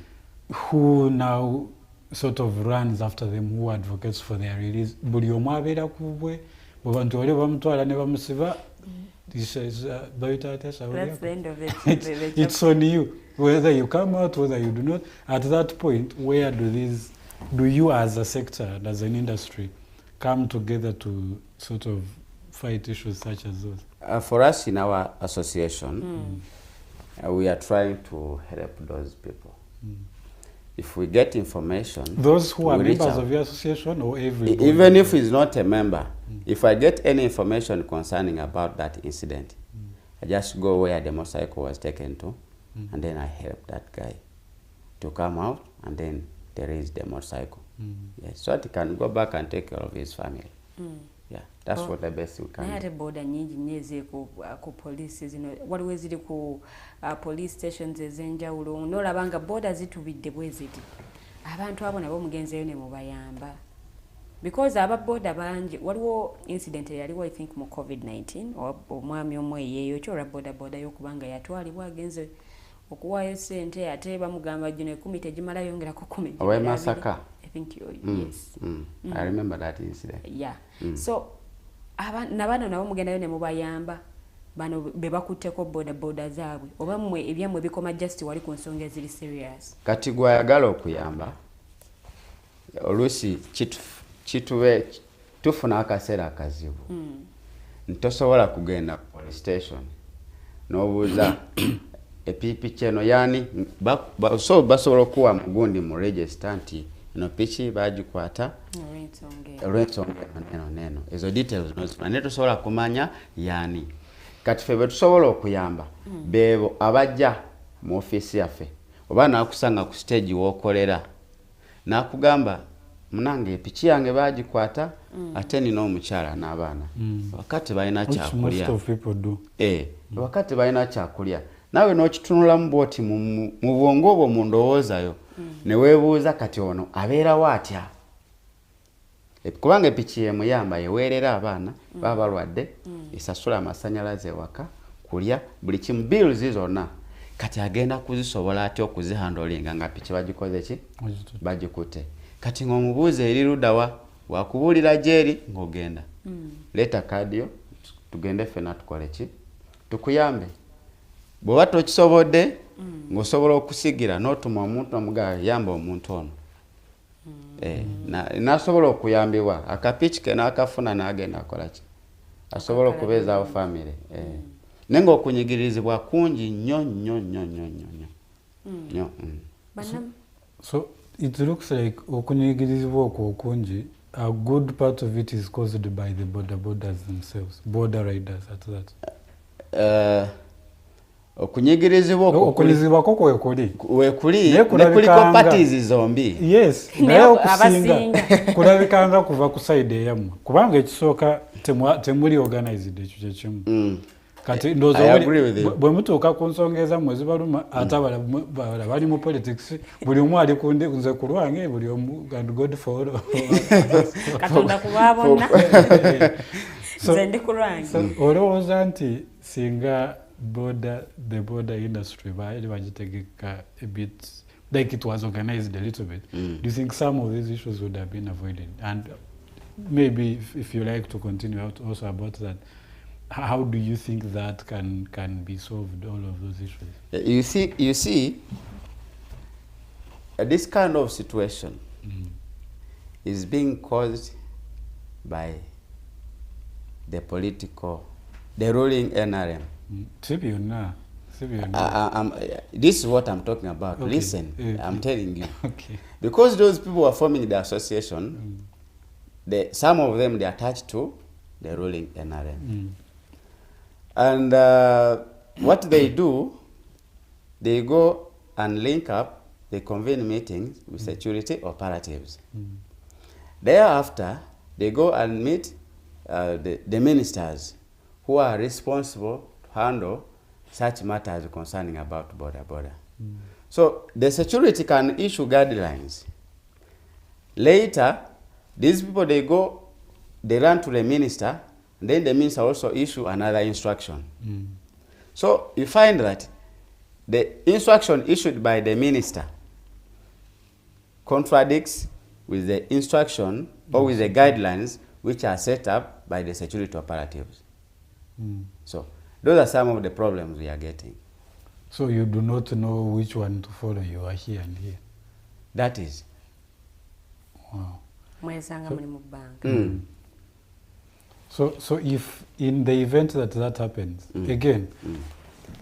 who now sort of runs after them, who advocates for their release? Buli omu abeera kubwe abantu wali bamutwala ne bamusiba. That's the end of it. It's on you, whether you come out, whether you do not. At that point, where do you as a sector, as an industry, come together to sort of fight issues such as those? For us in our association, we are trying to help those people. if we get information, those who are we reach members out. of your association or everybody? Even if he's not a member, if I get any information concerning about that incident, I just go where the motorcycle was taken to, and then I help that guy to come out, and then there is the motorcycle. Yes, so that he can go back and take care of his family. Yeah, that's what the best we can do. Naye boda nyingi nyeze ku police zino waliwo ziri ku police stations ez'enjawulo n'olabanga boda zitubidde bwe ziti abantu abo nabo mugenzeyo ne mubayamba because aba boda bangi waliwo incident yaliwo I think mu COVID-19 omwami omwe yeeyo kyolwa boda y'okubanga yatwalibwa agenze okuwaayo ssente ate bamugamba gino 10 tegimala yongerako 10 Owe Masaka. I think yes. I remember that incident. Yeah. So nabano nabo mugendayo ne mubayamba bano be bakutteko boda zaabwe oba mmwe ebyamwe bikoma just wali ku nsonga eziri serious. Kati gwayagala okuyamba oluusi kituwe tufuna akaseera akazibu ntosobola kugenda ku police station n'obuuza epipi kyeno yani basobola okuwa mugundi mu register nti ino pichi bagikwata olw'ensonga neno ezo details nozifuna tosobola kumanya yani kati ffe betusobola okuyamba bebo abajja mu office yaffe oba nakusanga ku stage w'okolera nakugamba munange pichi yange bagikwata ate nina omukyala n'abaana wakati balina kyakulya wakati balina kyakulya nawe n'okitunulamu bwoti mu bwongo obwo mu ndowoozayo ne weebuuza kati ono abeerawo atya kubanga epiki yemuyamba yeweerera abaana baba balwadde esasula amasannyalaze ewaka kulya buli kimu bills zonna kati agenda kuzisobola atya okuzihandolinga nga piki bagikoze ki bagikutte kati ng'omubuuza eri luddawa wakubuulira gyeri ng'ogenda leeta kaadiyo tugende ffena tukole ki tukuyambe bw'oba tokisobodde ng'osobola okusigira n'otuma omuntu omugala yamba omuntu ono n'asobola okuyambibwa akapiki ke n'akafuna n'agenda akola ki asobola okubeezaawo famire naye ng'okunyigirizibwa kungi nnyo. So it looks like okunyigirizibwa okwo okungi a good part of it is caused by the bodas themselves, border riders at that. Okunyigirizibwa okunyigizibwako wekuli ne kuliko parties zombi. Yes, naye okusinga kulabikanga kuva ku side eyammwe kubanga ekisooka temuli organized ekyo kyekimu. Kati ndozo bwe mutuuka ku nsonga ezammwe zibaluma ate abalala bali mu politics buli omu ali kundi nze ku lwange buli omu and God for all. Katonda kubabona. Nze ndi ku lwange. Olowooza nti singa the border industry bagitegeka a bit like it was organized a little bit, do you think some of these issues would have been avoided? And maybe if you like to continue out also about that, how do you think that can be solved, all of those issues? You see this kind of situation is being caused by the ruling NRM. This is what I'm talking about. Okay. Listen, I'm telling you. Okay. Because those people are forming the association, some of them, they are attached to the ruling NRM. And what they do, they go and link up, they convene meetings with security operatives. Thereafter, they go and meet the ministers who are responsible to handle such matters concerning about border. So the security can issue guidelines. Later, these people, they run to the minister, and then the minister also issue another instruction. So you find that the instruction issued by the minister contradicts with the instruction or with the guidelines which are set up by the security operatives. So those are some of the problems we are getting. So you do not know which one to follow. You are here and here. That is. Wow. Mm. So if in the event that happens, again,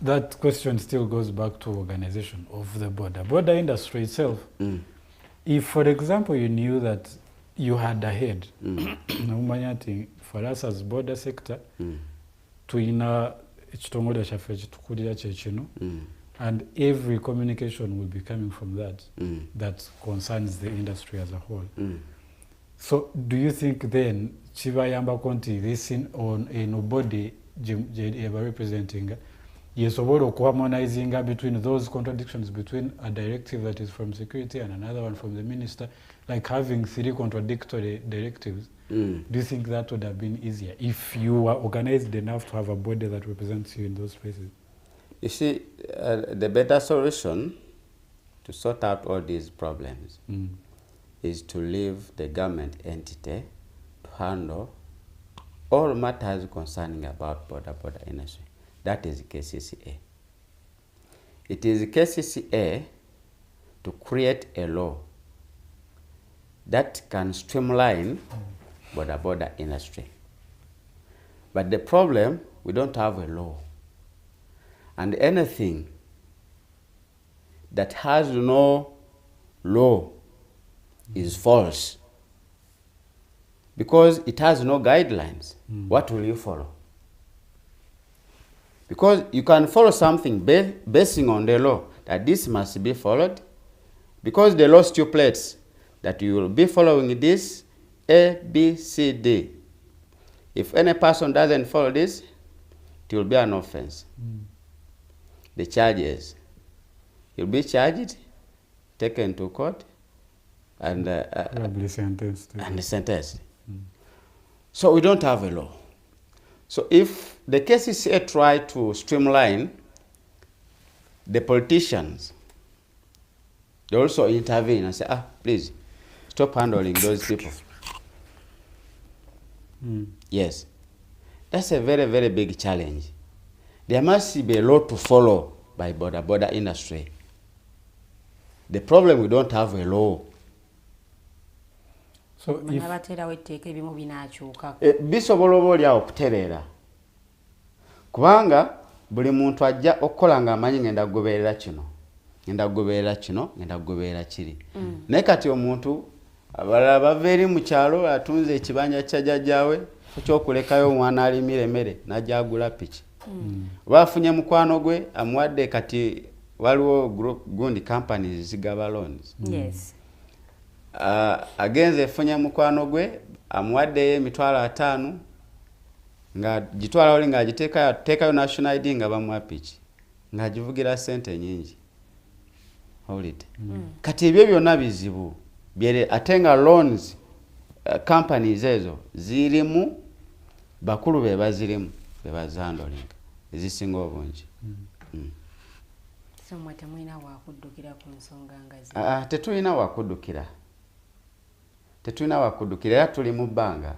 that question still goes back to organization of the border industry itself. If, for example, you knew that you had a head, for us as border sector, tuina ekitongole kyaffe ekitukulira kyekino, and every communication will be coming from that, that concerns the industry as a whole. So do you think then chibayamba konti this in body ever representing yesobola okuharmonizing between those contradictions between a directive that is from security and another one from the minister, like having 3 contradictory directives? Do you think that would have been easier if you were organized enough to have a body that represents you in those places? You see, the better solution to sort out all these problems is to leave the government entity to handle all matters concerning about border industry. That is KCCA. It is KCCA to create a law that can streamline border industry. But the problem, we don't have a law. And anything that has no law is false, because it has no guidelines. What will you follow? Because you can follow something basing on the law that this must be followed, because the law stipulates that you will be following this A, B, C, D. If any person doesn't follow this, it will be an offense. The charges, you'll be charged, taken to court, and sentenced. So we don't have a law. So if the KCCA try to streamline, the politicians, they also intervene and say, please, stop handling those people. Yes. That's a very, very big challenge. There must be a law to follow by border industry. The problem, we don't have a law. So if bisobola oba okutereera kubanga buli muntu ajja okukola ng'amanyi ngenda kugoberera kino, ngenda kugoberera kino, ngenda kugoberera kiri. Naye kati omuntu abalala bava eri mu kyalo atunze ekibanja kya jjajjaawe ekyokulekayo omwana alimira emmere n'ajja agula piki. Oba afunye mukwano gwe amuwadde, kati waliwo gundi companies zigaba loans. Yes. Agenze efunye mukwano gwe amuwaddeyo emitwalo 5 nga gitwala oli nga agiteekayo national ID nga bamuwa piki nga agivugira ssente nyingi. Kati ebyo byonna bizibu ate nga loans companies ezo zirimu bakulu be bazirimu be bazandolinga ezisinga obungi. Somwe temulina wakuddukira ku nsonga ngazi. Tetulina wakuddukira. Tetulina wakuddukira, era tuli mu bbanga.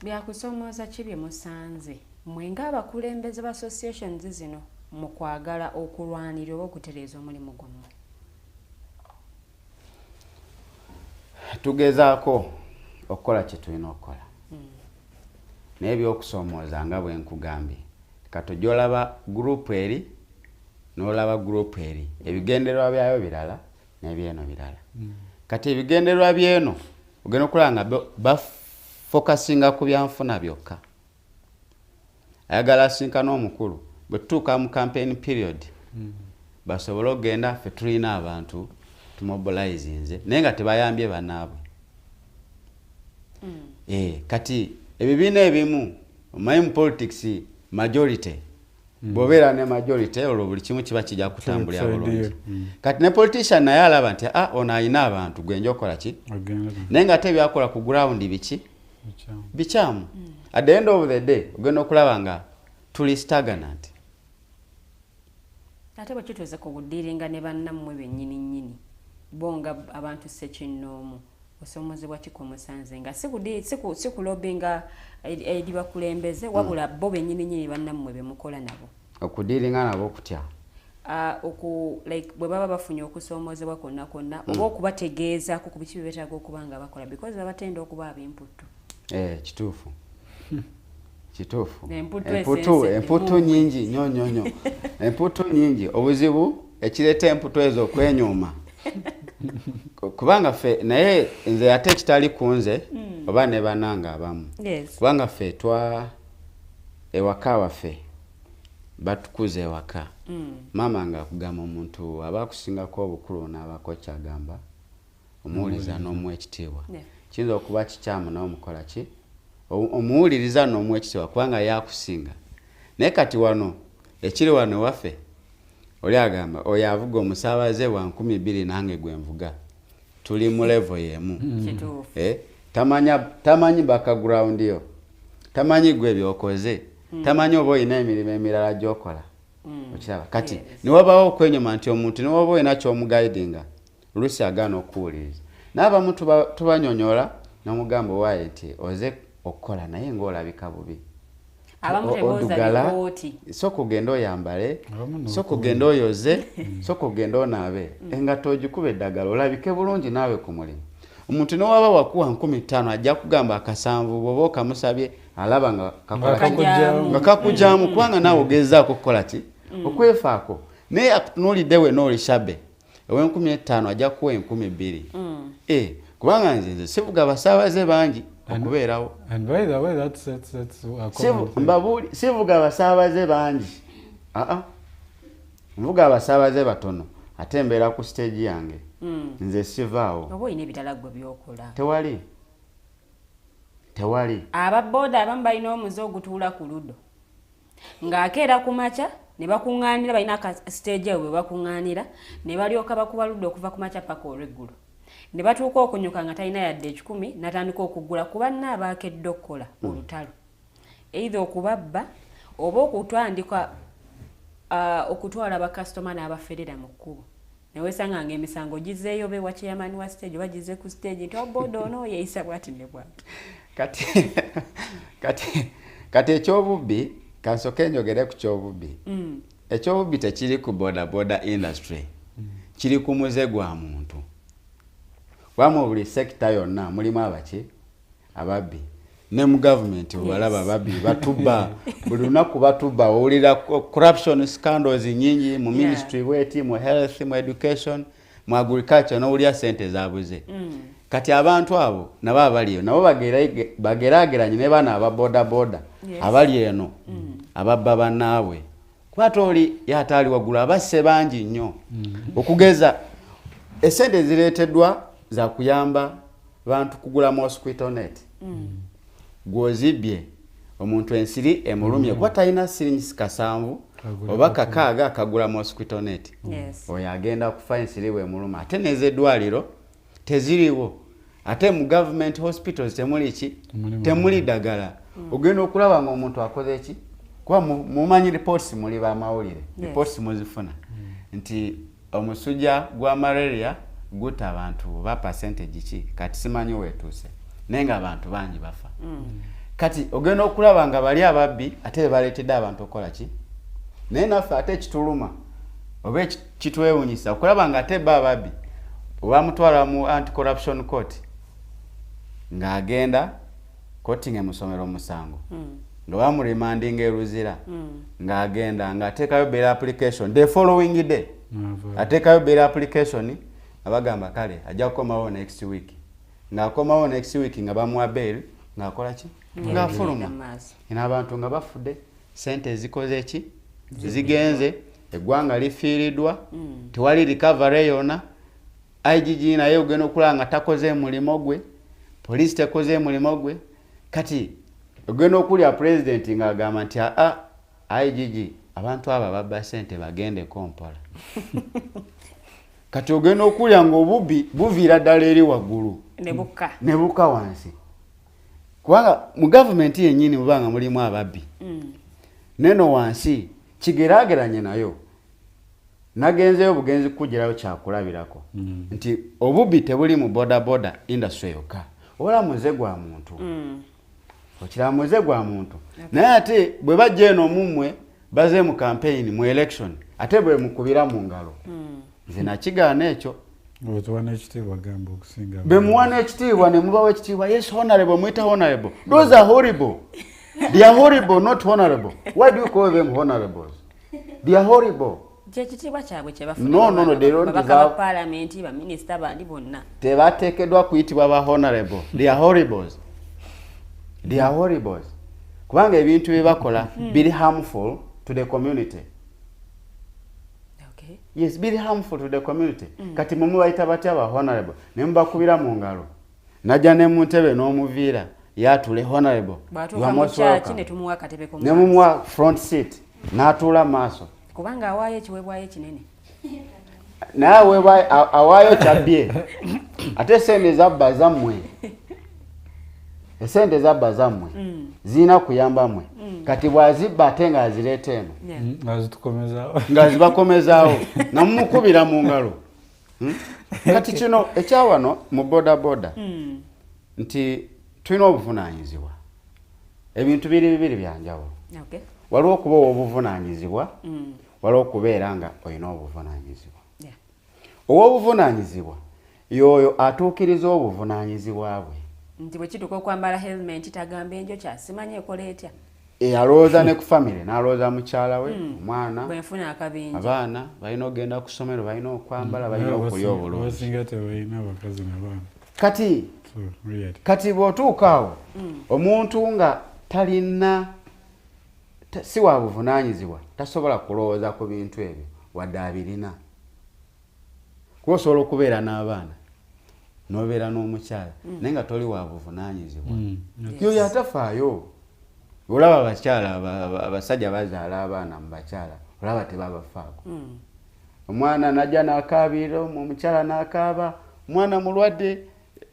Byakusomooza ki bye musanze mmwe ng'abakulembeze ba associations zino mu kwagala okulwanirira oba okutereeza omulimu gwammwe? Tugezaako okukola kye tulina okukola. Naye by'okusoomooza nga bwe nkugambye, kati gy'olaba gurupu eri n'olaba gurupu eri, ebigendererwa byayo birala n'ebyeno birala. Kati ebigendererwa byeno ogenda okulaba nga bafokasinga ku byanfuna byokka. Ayagala asinkana omukulu bwe tutuuka mu campaign period basobole okugenda, ffe tulina abantu tumobilizinze naye nga tebayambye bannaabwe. Kati ebibiina ebimu omanyi mu politics majority, bw'obeera ne majority olwo buli kimu kiba kijja kutambulira bulungi. Kati ne politician naye alaba nti ono alina abantu gwenja okukola ki, naye nga ate byakola ku ground biki bikyamu. At the end of the day ogenda okulaba nga tuli stagnant. Ate bwekituuze ku kudiiringa ne bannammwe bennyini nnyini bonga abantu ssekinnoomu osoomozebwa ki ku musanze nga si kulobinga eri bakulembeze wabula bo bennyini nnyini bannammwe be mukola nabo? Okudiiringa nabo okutya? Bwe baba bafunye okusoomozebwa kwonna kwonna oba okubategeezaako ku biki bye beetaaga okuba nga bakola because babatenda okuba ab'emputtu. Kituufu. kituufu Emputu emputu nyingi nyo emputu nyingi obuzibu ekireeta emputu ezo okwenyuma kubanga ffe naye nze ate kitali kunze oba ne bananga abamu kubanga ffe ewaka waffe batukuza ewaka maama nga akugamba omuntu aba akusingako obukulu n'abako kyagamba omuwuliza n'omuwa ekitiibwa kiyinza okuba kikyamu nawe omukola ki omuwuliriza n'omuwa ekitiibwa kubanga yakusinga naye kati wano ekiri wano waffe oli agamba oyo avuga omusaabaze wa 200 nange gwe nvuga tuli mu level yemu tamanyi background yo tamanyi gwe byokoze tamanyi oba oyina emirimu emirala gy'okola okiraba kati niwabawo okwenyuma nti omuntu niwaba oyina ky'omugaidinga oluusi agaana okuwuliriza n'abamu tubanyonyola n'omugamba owaye nti oze okukola naye ng'olabika bubi odugala so kugenda oyambale so kugenda oyoze so kugenda onaabe engato ogikuba eddagala olabike bulungi naawe ku mulimu omuntu nowaba wakuwa 15 ajja kugamba akasanvu bwoba okamusabye alaba nga kakujjamu kubanga naawe ogezaako kukola ki okwefaako naye atunuulidde we n'olishabe ow'15 ajja kuwa 20,000 kubanga nze sivuga basaabaze bangi okubeerawo and by the way that's sivuga abasaabaze bangi nvuga abasaabaze batono ate mbeera ku stage yange nze sivaawo oba oyina ebitala gwe byokola tewali ababoda abamu balina omuze ogutuula ku luddo ng'akeera ku makya ne bakuŋŋaanira balina stage ewe bakuŋŋaanira ne balyoka bakuba luddo okuva ku makya paka olw'eggulu ne batuuka okunyuka nga talina yadde 10 natandika okuggula ku banne abaakedde okukola olutalo either okubabba oba okutwandika okutwala bakasitoma n'abaferera mu kkubo newesanga ng'emisango gizeeyo bewa chairman wa stage oba gize ku stage nti oboda ono yeeyisa bwati ne bwati kati ekyobubbi kansoke njogere ku kyobubbi ekyobubbi tekiri ku boda industry kiri ku muze gwa muntu wamu buli sekita yonna mulimu abaki ababbi ne mu government obalaba ababbi batubba buli lunaku batubba owulira corruption scandals nyingi mu ministry weti mu health mu education mu agriculture n'owulira sente zabuze kati abantu abo nabo abaliyo nabo bageraageranye ne bana ababoda abali eno ababba bannaabwe kwata oli yataali waggulu abasse bangi nnyo okugeza esente zireeteddwa za kuyamba bantu kugula mosquito net gwozibye omuntu ensiri emulumye kuba talina siringi kasanvu oba kakaaga akagula mosquito net oyo agenda kufa ensiri we muluma ate n'ezeddwaliro teziriwo ate mu government hospitals temuli ki temuli ddagala ogenda okulaba ng'omuntu akoze ki kuba mumanyi reports muli bamawulire reports muzifuna nti omusujja gwa malaria guta abantu ba percentage ki kati simanyi wetuuse naye nga abantu bangi bafa kati ogenda okulaba nga bali ababbi ate baleetedde abantu okola ki naye naffe ate kituluma oba kitwewunyisa okulaba nga ate ababbi obamutwala mu anti-corruption court ng'agenda koti ng'emusomera omusango nga bamurimandinga eruzira ng'agenda ng'ateekayo bail application the following day ateekayo bail application abagamba kale ajja kukomawo next week ng'akomawo next week nga bamuwa bail ng'akola ki ng'afuluma n'abantu nga bafudde sente ezikoze ki zigenze eggwanga lifiiriddwa tewali recovery yonna IGG naye ogenda okulaba nga takoze mulimo gwe poliisi tekoze mulimo gwe kati ogenda okulya president ng'agamba nti IGG abantu abo babba sente bagende kompola kati ogenda okulya ng'obubbi buviira ddala eri waggulu ne bukka wansi kubanga mu gavumenti yennyini bubanga mulimu ababbi neno wansi kigeraageranye nayo nagenzeyo bugenzi kukugirayo kyakulabirako nti obubbi tebuli mu boda industry yokka ola muze gwa muntu okira muze gwa muntu naye ate bwe bajja eno mumwe baze mu campaign mu election ate bwe mukubira mu ngalo nze nakigaana ekyo bwe muwana ekitiibwa ne mubawo ekitiibwa yes honorable mwita honorable those are horrible They are horrible, not honorable. Why do you call them honorables? They are horrible. No, they don't deserve. They are taken to honorable. They are horribles. They are horribles. Kubanga ebintu bebakola biri harmful to the community. Okay. Yes, biri harmful to the community. Kati mumu bayita batya ba honorable. Ne mbakubira mu ngalo. Najja ne mu ntebe n'omuviira yatule honorable. You are most welcome. Ne mumuwa front seat n'atuula maaso. Kubanga awaayo ekiweebwayo kinene. Nawe awaayo kyabye. Ate sente zabba zammwe. Esente zabba zammwe. Zina kuyamba mmwe. Kati bwazibba ate nga azireeta eno. Nga zibakomezaawo. Namumukubira mu ngalo. Kati kino ekyawano mu boda. Nti tulina obuvunaanyizibwa. Ebintu bibiri byanjawulo. Okay. Waliwo okuba obuvunaanyizibwa, waliwo okubeera nga olina obuvunaanyizibwa. Owobuvunaanyizibwa y'oyo atuukiriza obuvunaanyizibwa bwe. Nti bwe kituuka okwambala helmet tagamba enjo kyasimanye ekola etya. Alowooza ne ku famire, n'alowooza mukyala we, omwana, bwenfuna akabenje. Abaana balina okugenda ku ssomero, balina okwambala, balina okulya obulungi. Kati bw'otuuka awo, omuntu nga talina si wa buvunaanyizibwa tasobola kulowooza ku bintu ebyo wadde abirina. Kuba osobola okubeera n'abaana n'obeera n'omukyala naye nga toli wa buvunaanyizibwa. Yoyo atafaayo. Olaba abakyala abasajja bazaala abaana mu bakyala olaba tebabafaako. Omwana najja n'akaabira, omukyala n'akaaba, omwana mulwadde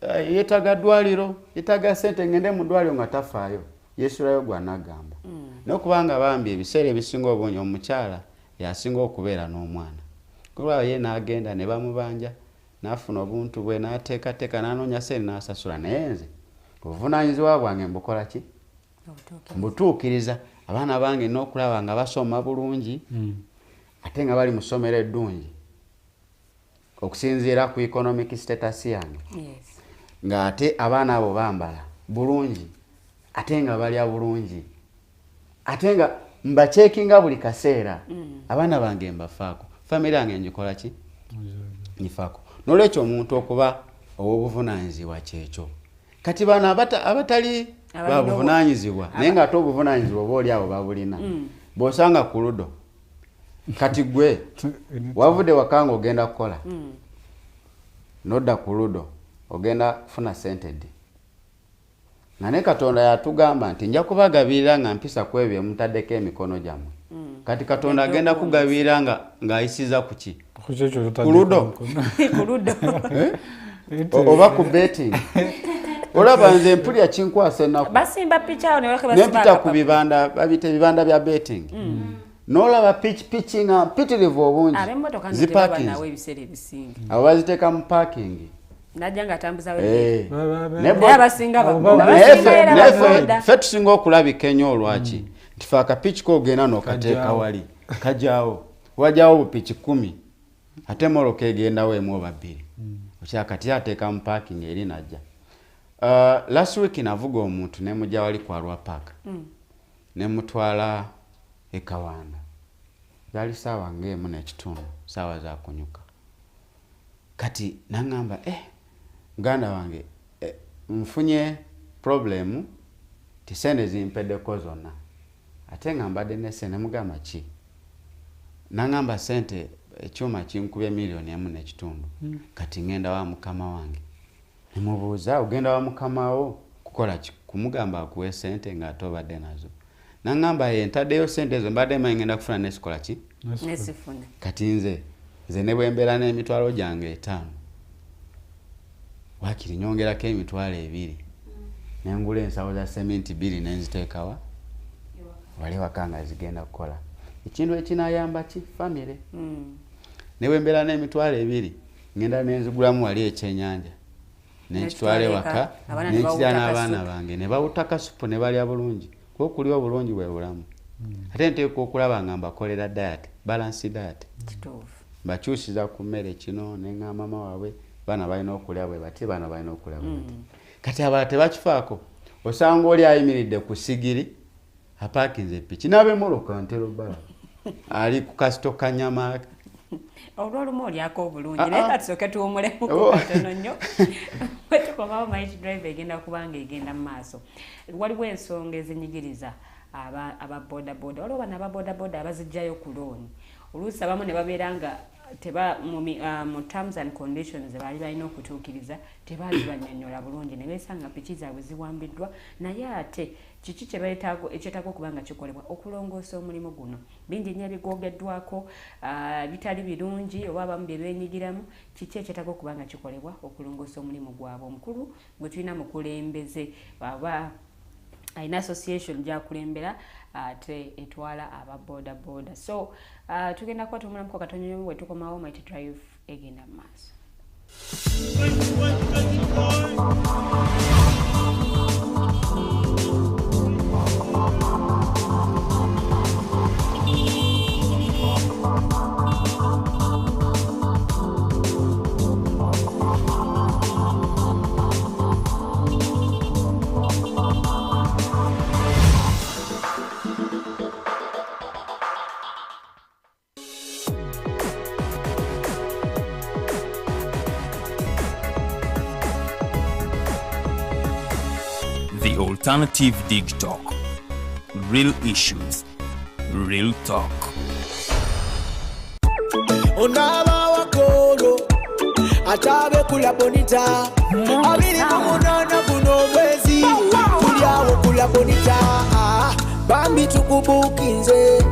yeetaga ddwaliro, yeetaga ssente ngende mu ddwaliro nga tafaayo. Yeesulayo gwanagamba. N'okubanga bambi ebiseera ebisinga obungi omukyala yasinga okubeera n'omwana. Kuba ye n'agenda ne bamubanja n'afuna obuntu bwe n'ateekateeka n'anoonya ssente n'asasula. Naye nze obuvunaanyizibwa bwange mbukola ki? Mbutuukiriza. Abaana bange n'okulaba nga basoma bulungi ate nga bali mu ssomero eddungi okusinziira ku economic status yange. Nga ate abaana abo bambala bulungi ate nga balya bulungi ate nga mbacekinga buli kaseera. Abaana bange mbafaako, famire yange njikola ki? Nyifaako. N'olwekyo omuntu okuba ow'obuvunaanyizibwa kyekyo. Kati bano abatali babuvunaanyizibwa naye nga ate obuvunaanyizibwa oba oli abo babulina. Bw'osanga ku ludo kati gwe wavudde wakanga ogenda kukola n'odda ku ludo ogenda kufuna ssente ddi. Nga ne Katonda yatugamba nti nja kubagabirira nga mpisa ku ebyo mutaddeko emikono gyammwe. Kati Katonda agenda kugabirira ng'ayisiza ku ki? Ku ludo. Oba ku betting. Olaba nze mpulya kinkwasa ennaku. Basimba picha ne basimba. Nepita ku bibanda, babita ebibanda bya betting. N'olaba pitching mpitirivu obungi. Zipaki nawe ebiseera ebisinga. Abo baziteeka mu parking. Najja nga atambuza we. Abasinga ffe tusinga okulabika ennyo olwaki. Nti fe akapiki k'ogenda n'okateeka wali. Kajaawo. Wajaawo bupiki 10. Ate moloka egendawo emu oba bbiri. Okyakati ateeka mu parking eri najja. Last week navuga omuntu ne mujja wali kwa Arua Park. Ne mutwala ekawanda. Yali saawa ng'emu n'ekitundu, saawa za kunyuka. Kati nangamba muganda wange nfunye problem tisende zimpeddeko zonna. Ate nga mbadde ne mugamba ki? Nangamba sente ekyuma kinkubye $1.5 million. Kati ngenda wa mukama wange. Nemubuuza ogenda wa mukama wo kukola ki? Kumugamba akuwe sente nga atobadde nazo. Nangamba ntaddeyo sente ezo mbadde ngenda kufuna nesikola ki? Nesifuna. Kati nze ne bwe mbeera n'emitwalo gyange 5. Wakiri nyongerako emitwalo 2. Nengula ensawo za sementi 2 nenziteekawa. Wali wakanga zigenda kukola. Ekintu ekinayamba ki? Famire. Ne bwe mbeera n'emitwalo 2 ngenda nenzigulamu wali ekyenyanja. Nekitwale waka nekirya n'abaana bange ne bawutaka supu ne balya bulungi. Kuba okulya obulungi bwe bulamu. Ate nteeka okulaba nga mbakolera diet, balance diet. Bakyusiza ku mmere kino ne nga mama waabwe baana balina okulya bwe bati, baana balina okulya bwe bati. Kati abalala tebakifaako. Osanga oli ayimiridde ku sigiri Aparkinze piki nabe moroka ntero bala. Ali ku kasito kanyama. Olwolumu olyako obulungi naye katusooke tuwumulemu katono nnyo wetukomawo mighty drive egenda kubanga egenda mu maaso. Waliwo ensonga ezinyigiriza ababodaboda waliwo bano ababodaboda abazijjayo ku looni oluusi abamu ne babeera nga mu terms and conditions baali balina okutuukiriza tebaali bannyonnyola bulungi ne beesanga piki zaabwe ziwambiddwa naye ate kiki ekyetaaga okuba nga kikolebwa okulongoosa omulimu guno bingi nnyo ebigoogeddwako bitali birungi oba abamu bye beenyigiramu kiki ekyetaaga okuba nga kikolebwa okulongoosa omulimu gwabwe omukulu gwe tulina mukulembeze aba ayina association gyakulembera ate etwala ababodaboda so tugenda kuba tumulamuko katonyo bwe tukomawo mighty drive egenda mu maaso. The Alternative Dig Talk. Real issues, real talk. Onaba wakolo atabe kula bonita abiri kumunana kuno mwezi tulyawo kula bonita bambi tukubukinze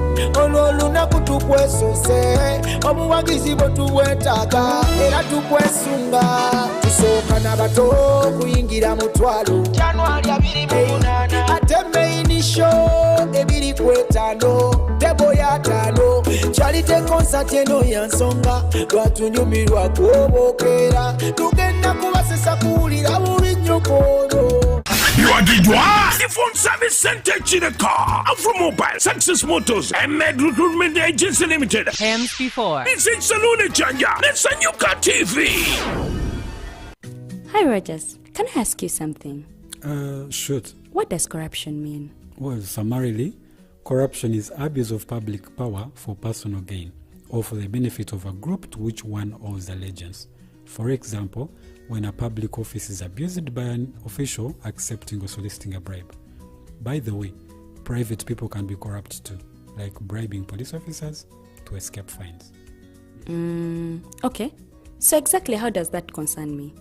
olwoluna kutukwesose obuwagizi bwetuwetaaga era tukwesunga tusooka n'abato kuyingira mutwalo January 28 ate main show ebiri kwetano debo ya tano charite concert eno yansonga lwatunyumirwa kwobokera tugenda kubasesa kuwulira bubi nnyo kono. The phone service center Chireka, Afro-Mobile, Success Motors, and Med Recruitment Agency Limited. Hams before. This is Salone Chanja. Let's Nyuka TV. Hi Rogers, can I ask you something? Shoot. What does corruption mean? Well, summarily, corruption is abuse of public power for personal gain or for the benefit of a group to which one owes allegiance. For example, when a public office is abused by an official accepting or soliciting a bribe. By the way, private people can be corrupt too, like bribing police officers to escape fines. Okay. So exactly how does that concern me?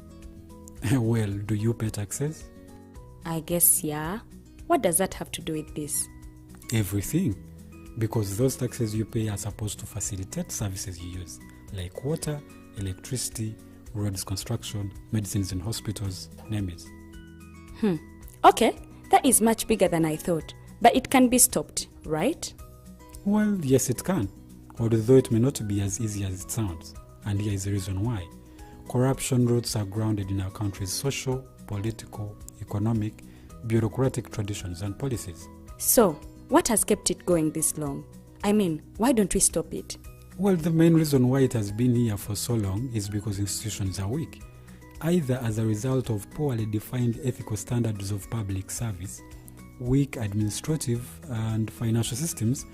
Well, do you pay taxes? I guess, yeah. What does that have to do with this? Everything. Because those taxes you pay are supposed to facilitate services you use, like water, electricity, roads construction, medicines in hospitals, name it. Okay, that is much bigger than I thought. But it can be stopped, right? Well, yes it can, although it may not be as easy as it sounds. And here is the reason why. Corruption roots are grounded in our country's social, political, economic, bureaucratic traditions and policies. So, what has kept it going this long? I mean, why don't we stop it? Well, the main reason why it has been here for so long is because institutions are weak, either as a result of poorly defined ethical standards of public service, weak administrative and financial systems,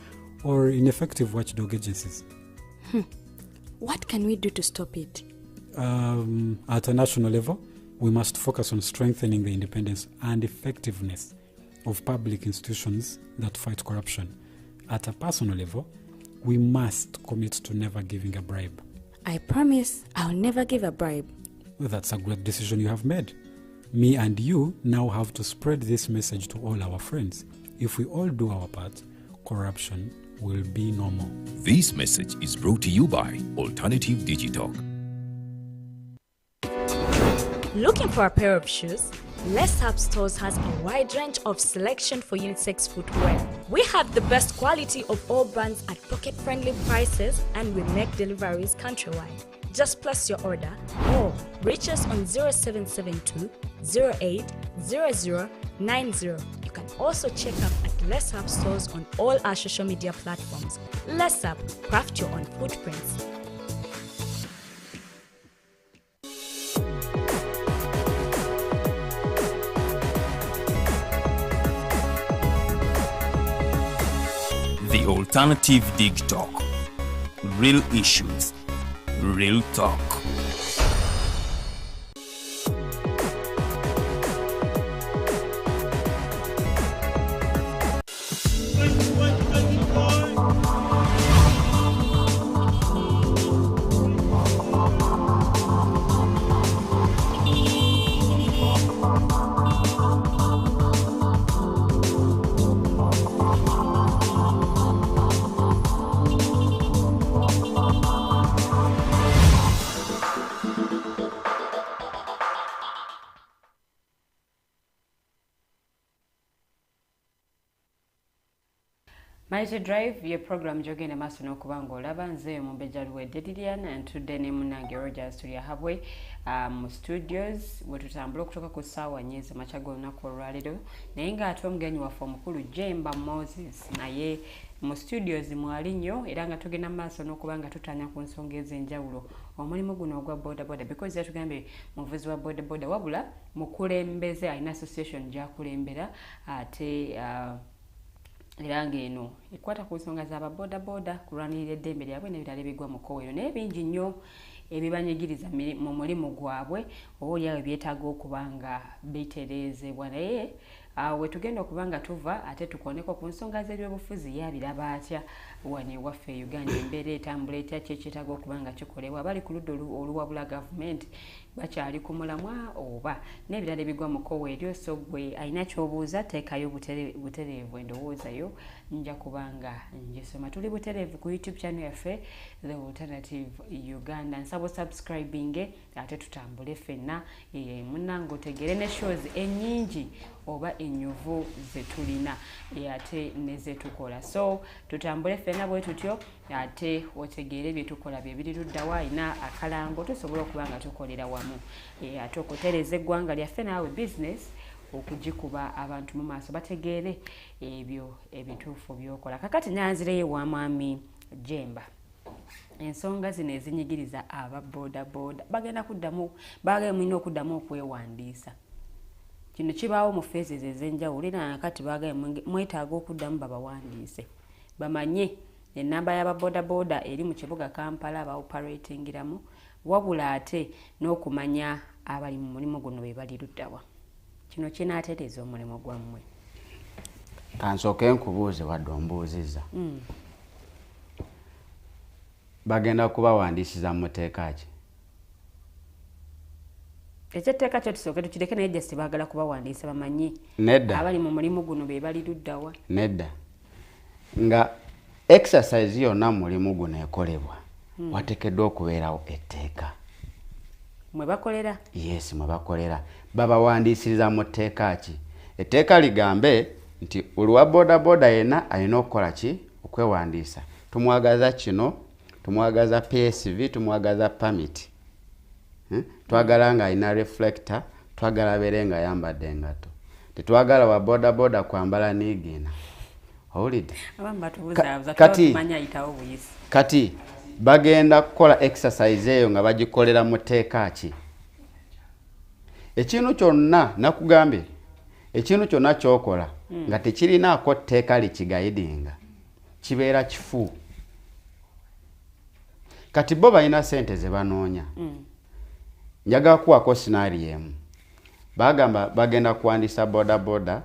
or ineffective watchdog agencies. What can we do to stop it? At a national level, we must focus on strengthening the independence and effectiveness of public institutions that fight corruption. At a personal level, we must commit to never giving a bribe. I promise I'll never give a bribe. Well, that's a great decision you have made. Me and you now have to spread this message to all our friends. If we all do our part, corruption will be no more. This message is brought to you by Alternative Digital. Looking for a pair of shoes? Les Hub Stores has a wide range of selection for unisex footwear. We have the best quality of all brands at pocket-friendly prices, and we make deliveries countrywide. Just place your order or reach us on 0772 08 0090. You can also check up at Les Hub Stores on all our social media platforms. Les Hub, craft your own footprints. Alternative Dig Talk. Real issues, real talk. Mighty Drive, your program jogging a master no kubango laba nze mumbeja Luwedde Lilian and today ne munange Tulyahabwe studios wetutambula okutoka ku ssaawa nnyezi machago olunaku olwaleero naye ng'ate omugenyi waffe omukulu Jjemba Moses naye mu studios mwali nnyo era nga tugenda mu maaso n'okuba nga tutanya ku nsonga ez'enjawulo omulimu guno ogwa boda because yatugambye muvuzi wa boda wabula mukulembeze alina association gy'akulembera ate era ng'eno ekwata ku nsonga z'ababoda kulwanirira eddembe lyabwe n'ebirala ebigwa mu kkoweero naye bingi nnyo ebibanyigiriza mu mulimu gwabwe obaolyawo byetaaga okuba nga bitereezebwa naye we tugenda okuba nga tuva ate tukoneko ku nsonga z'ebyobufuzi yabiraba atya wano ewaffe e Uganda embeera etambula etya kyetaaga okuba nga kikolebwa abali ku ludda oluwabula gavumenti bakyali ku mulamwa oba n'ebirala ebigwa mu kkoweero so gwe alina ky'obuuza teekayo butereevu endowoozayo nja kubanga ngisoma tuli butereevu ku YouTube channel yaffe The Alternative Uganda nsaba subscribing ate tutambule ffenna munnange otegere ne shows ennyingi oba ennyuvu zetulina ate nezetukola so tutambule ffenna bwe tutyo ate otegeere bye tukola bye biri luddawa alina akalango tusobola okuba nga tukolera wamu ate okutereeza eggwanga lyaffe naawe business okugikuba abantu mu maaso bategeere ebyo ebituufu byokola kakati nyanzireyo wa mwami Jjemba ensonga zino ezinyigiriza ababoda bagenda mulina okuddamu okwewandiisa kino kibaawo mu phases ez'enjawulo era nakati baagaye mwetaaga okuddamu babawandiise bamanye ennamba y'ababoda eri mu kibuga Kampala baoperatingiramu wabula ate n'okumanya abali mu mulimu guno be bali luddawa kino kinaatereeza omulimu gwammwe kansooke nkubuuze wadde ombuuzizza bagenda kubawandiisiza mu tteeka ki ekyeteeka kyo tusooke tukireke naye just baagala kubawandiisa bamanye nedda abali mu mulimu guno be bali luddawa nedda nga exercise yonna mulimu guno ekolebwa wateekeddwa okubeerawo etteeka mwe bakolera yes mwe bakolera babawandiisiriza mu tteeka ki etteeka ligambe nti oluwa boda yenna alina okukola ki okwewandiisa tumwagaza kino tumwagaza PSV tumwagaza permit twagala nga alina reflector twagala abeere nga ayambadde engato tetwagala wa boda kwambala niigina owulidde kati bagenda kukola exercise eyo nga bagikolera mu tteeka ki ekintu kyonna nakugambye ekintu kyonna kyokola nga tekirinaako tteeka likigayidinga kibeera kifu kati bo balina sente ze banoonya njagala kuwako scenario emu bagamba bagenda kuwandiisa boda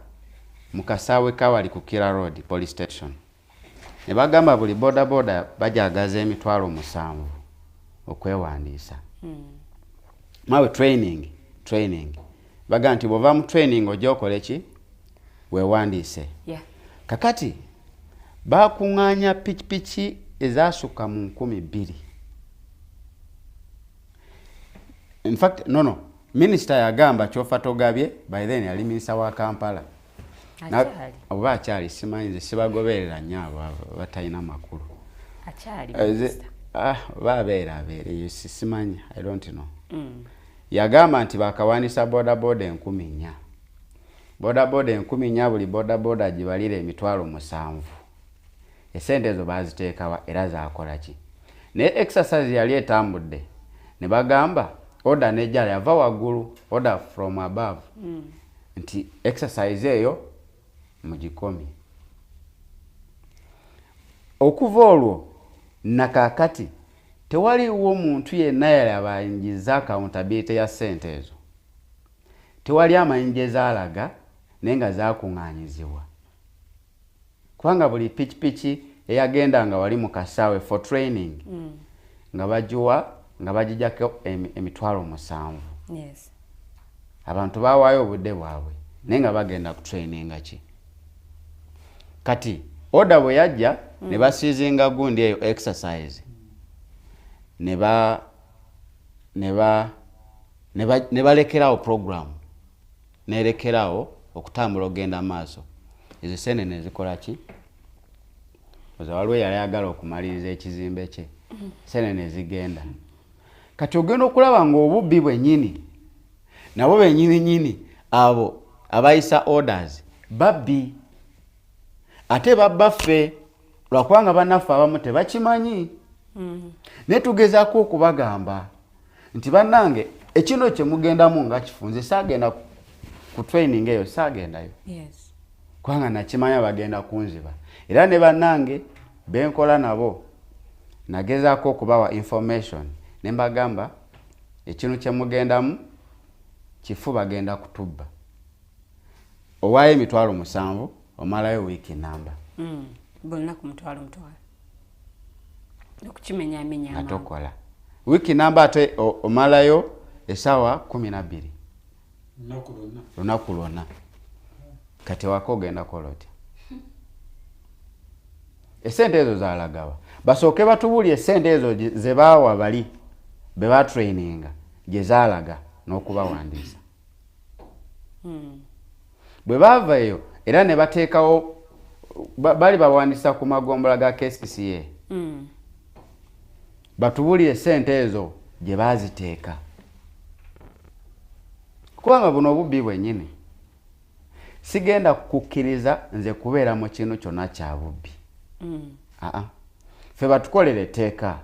mu kasaawe kawali ku Kira Road police station ne bagamba buli boda bajagaza emitwalo 7 okwewandiisa mawe training bagamba nti bw'ova mu training ojja okole ki weewandiise kakati bakuŋŋaanya pikipiki ezasukka mu 2,000 in fact minister yagamba kyofa togabye by then yali minister wa Kampala oba akyali simanyi nze sibagoberera nnyo abo batalina makulu oba abeera simanyi I don't know yagamba nti bakawandiisa boda 4,000 boda 4,000 buli boda gibalira emitwalo 7 esente ezo baziteekawa era zakola ki naye exercise yali etambudde ne bagamba order nejja yava waggulu order from above nti exercise eyo mugikomi okuva olwo nakakati tewaliwo muntu yenna yalaba ayingiza accountability ya ssente ezo. Tewali amayinja ezaalaga naye nga zaakuŋŋaanyizibwa. Kubanga buli pikipiki eyagenda nga wali mu kasaawe for training nga bagiwa nga bagijjako emitwalo 7. Yes. Abantu baawaayo obudde bwabwe naye nga bagenda ku traininga ki. Kati oda bwe yajja ne basiizinga gundi eyo exercise ne balekerawo program nerekerawo okutambula ogenda maaso. Ezo ssenene nezikola ki? Oza waliwo yali ayagala okumaliriza ekizimbe kye. Ssenene ezigenda. Kati ogenda okulaba ng'obubbi bwennyini nabo bennyini abo abayisa orders babbi. Ate babbaffe lwakubanga bannaffe abamu tebakimanyi. Naye tugezaako okubagamba nti bannange ekino kye mugendamu nga kifunze saagenda ku training eyo saagendayo. Yes. Kubanga nakimanya bagenda kunziba. Era ne bannange benkola nabo nagezaako okubawa information ne mbagamba ekino kye mugendamu kifu bagenda kutubba. Owaayo emitwalo 7 omalayo wiiki namba. Bonna ku mutwalo. Okukimenyaamenya atokola. Wiiki namba ate omalayo essaawa 12. Lunaku lwonna. Kati wako ogenda kola otya? Essente ezo zaalagawa. Basooke batubuulye essente ezo ze baawa bali be batraininga gye zaalaga n'okubawandiisa. Bwe baava eyo era ne bateekawo bali bawandiisa ku magombola ga KCCA. Batubuulire essente ezo gye baaziteeka. Kubanga buno obubbi bwennyini sigenda kukkiriza nze kubeera mu kintu kyonna kya bubbi. Ffe batukolere etteeka.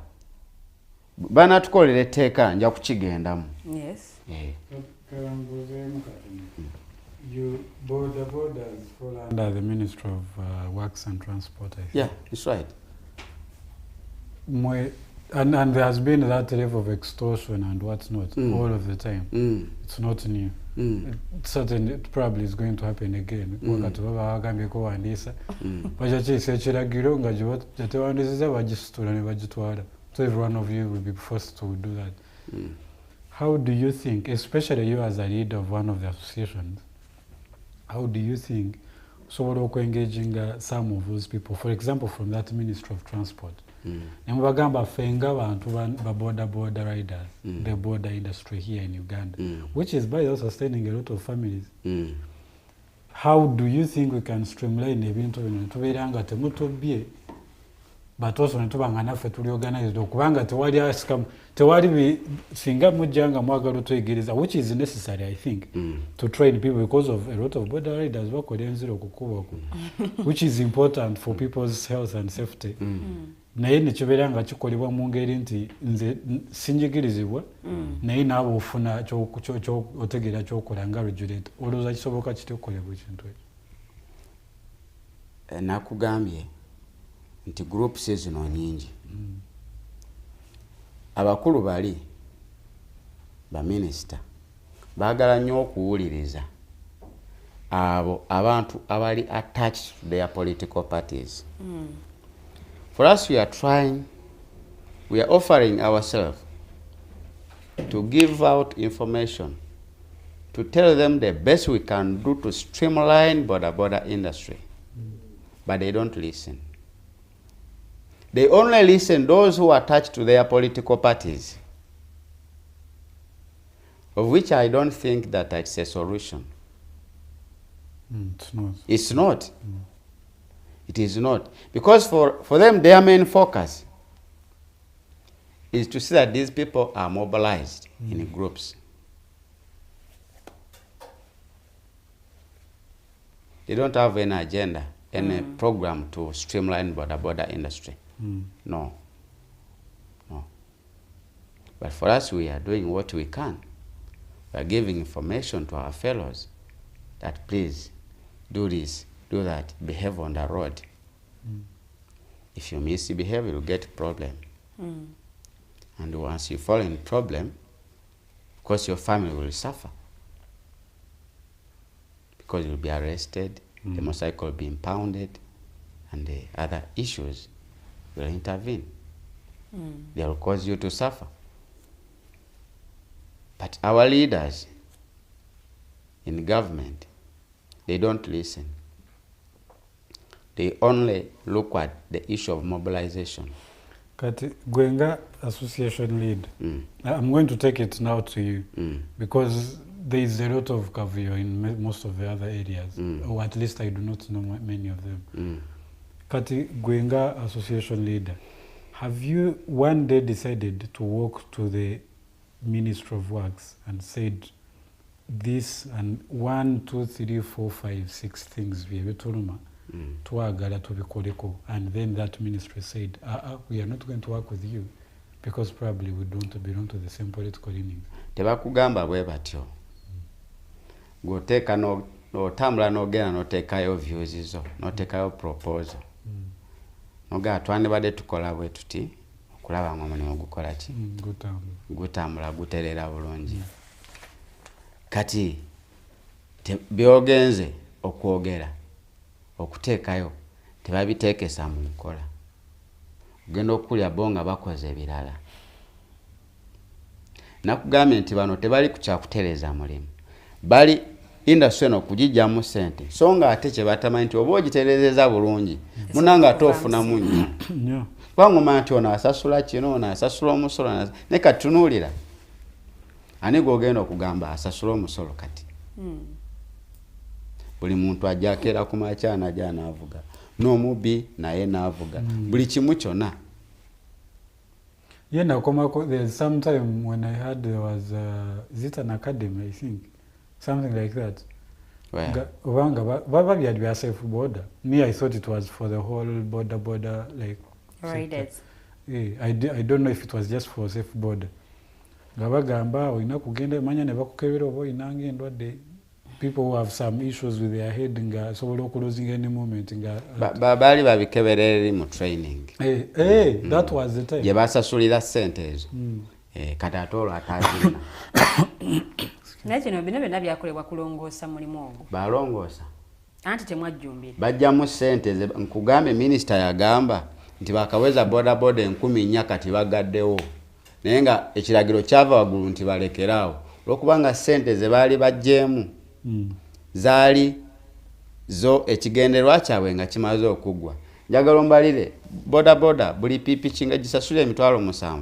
Banatukolera etteeka nja kukigendamu. Yes. Borders fall under the Ministry of Works and Transport, I think. Yeah, that's right. And there has been that level of extortion and what's not all of the time. It's not new. Certainly, it probably is going to happen again. Wakati baba wagambye kuwandiisa bakyakiyisa ekiragiro nga gyetewandiisiza bagisitula ne bagitwala. So every one of you will be forced to do that. How do you think, especially you as a leader of one of the associations, how do you think sobola engaging some of those people, for example, from that Ministry of Transport? Nemubagamba fenga bantu ba border riders, the border industry here in Uganda, which is by also sustaining a lot of families. How do you think we can streamline ebintu bino tubeeranga temutobye but also netubanga naffe tuli organized okubanga tewali singa mujjanga mwagala twegereza, which is necessary, I think, to train people because of a lot of border riders bakola enziro okukuba which is important for people's health and safety. Naye nekibeera nga kikolebwa mu ngeri nti nze sinjigirizibwa naye naaba ofuna otegeera kyokola nga regulate. Olowooza kisoboka kitekukolebwa ekintu ekyo? Nakugambye nti groups zino nyingi. Abakulu bali baminisita baagala nnyo okuwuliriza abo abantu abali attached to their political parties. For us, we are offering ourselves to give out information, to tell them the best we can do to streamline border industry. But they don't listen. They only listen those who are attached to their political parties, of which I don't think that it's a solution. It's not. It's not. It is not. Because for them, their main focus is to see that these people are mobilized in groups. They don't have any agenda, any program to streamline border industry. No. But for us, we are doing what we can. We are giving information to our fellows that please do this, do that, behave on the road. If you misbehave, you'll get problem. And once you fall in problem, of course your family will suffer. Because you'll be arrested, the motorcycle will be impounded, and the other issues will intervene. They will cause you to suffer. But our leaders in government, they don't listen. They only look at the issue of mobilization. Kati Gwenga Association lead. I'm going to take it now to you because there is a lot of caviar in most of the other areas, or at least I do not know many of them. Kati Gwenga Association leader, have you one day decided to walk to the Ministry of Works and said this and 1, 2, 3, 4, 5, 6 things we have to and then that ministry said, we are not going to work with you because probably we don't belong to the same political leaning. Tebakugamba bwe batyo. Goteka no tambula no gena no tekayo views zo, no tekayo proposal. Noga twane bade tukola bwe tuti okulaba ngo mulimu gukola ki? Gutambula guterera bulungi. Kati byogenze okwogera okuteekayo tebabiteekesa mu nkola. Ogenda okulya bonga bakoze ebirala. Nakugambye nti bano tebali kukyakutereeza mulimu. Bali industry eno kugijjamu ssente. So nga ate kye batamanyi nti oba ogitereezeza bulungi munanga toofuna munnya. Bangoma nti ono asasula kino, ono asasula omusolo. Ne katunuulira. Ani gw'ogenda okugamba asasula omusolo kati? Buli muntu ajakera ku makyana jana avuga. N'omubi naye n'avuga. Buli kimu kyonna. Yeah, there's some time when I heard there was is it an academy, I think, something like that. Where? Baba had a safe border. Me, I thought it was for the whole border like. Riders. Yeah, I don't know if it was just for safe border. Gabagamba oyina kugenda manya ne bakukebera obo inange ndwadde. People who have some issues with their head nga sobola okulosing any moment nga bali babikeberera mu training. That was the time. Ye basasulira ssente ezo. Kati atolo atazina. Naye kino bino byonna byakolebwa kulongoosa mulimu ogwo. Balongoosa. Anti temwajjumbira. Bajjamu ssente nkugambe minisita yagamba nti bakaweza boda 10,000 kati bagaddewo. Naye nga ekiragiro kyava waggulu nti balekeraawo. Olwokubanga ssente ze baali bajjeemu zaali zo ekigendererwa kyabwe nga kimaze okugwa. Njagala ombalire boda buli pikipiki nga gisasula $7,000.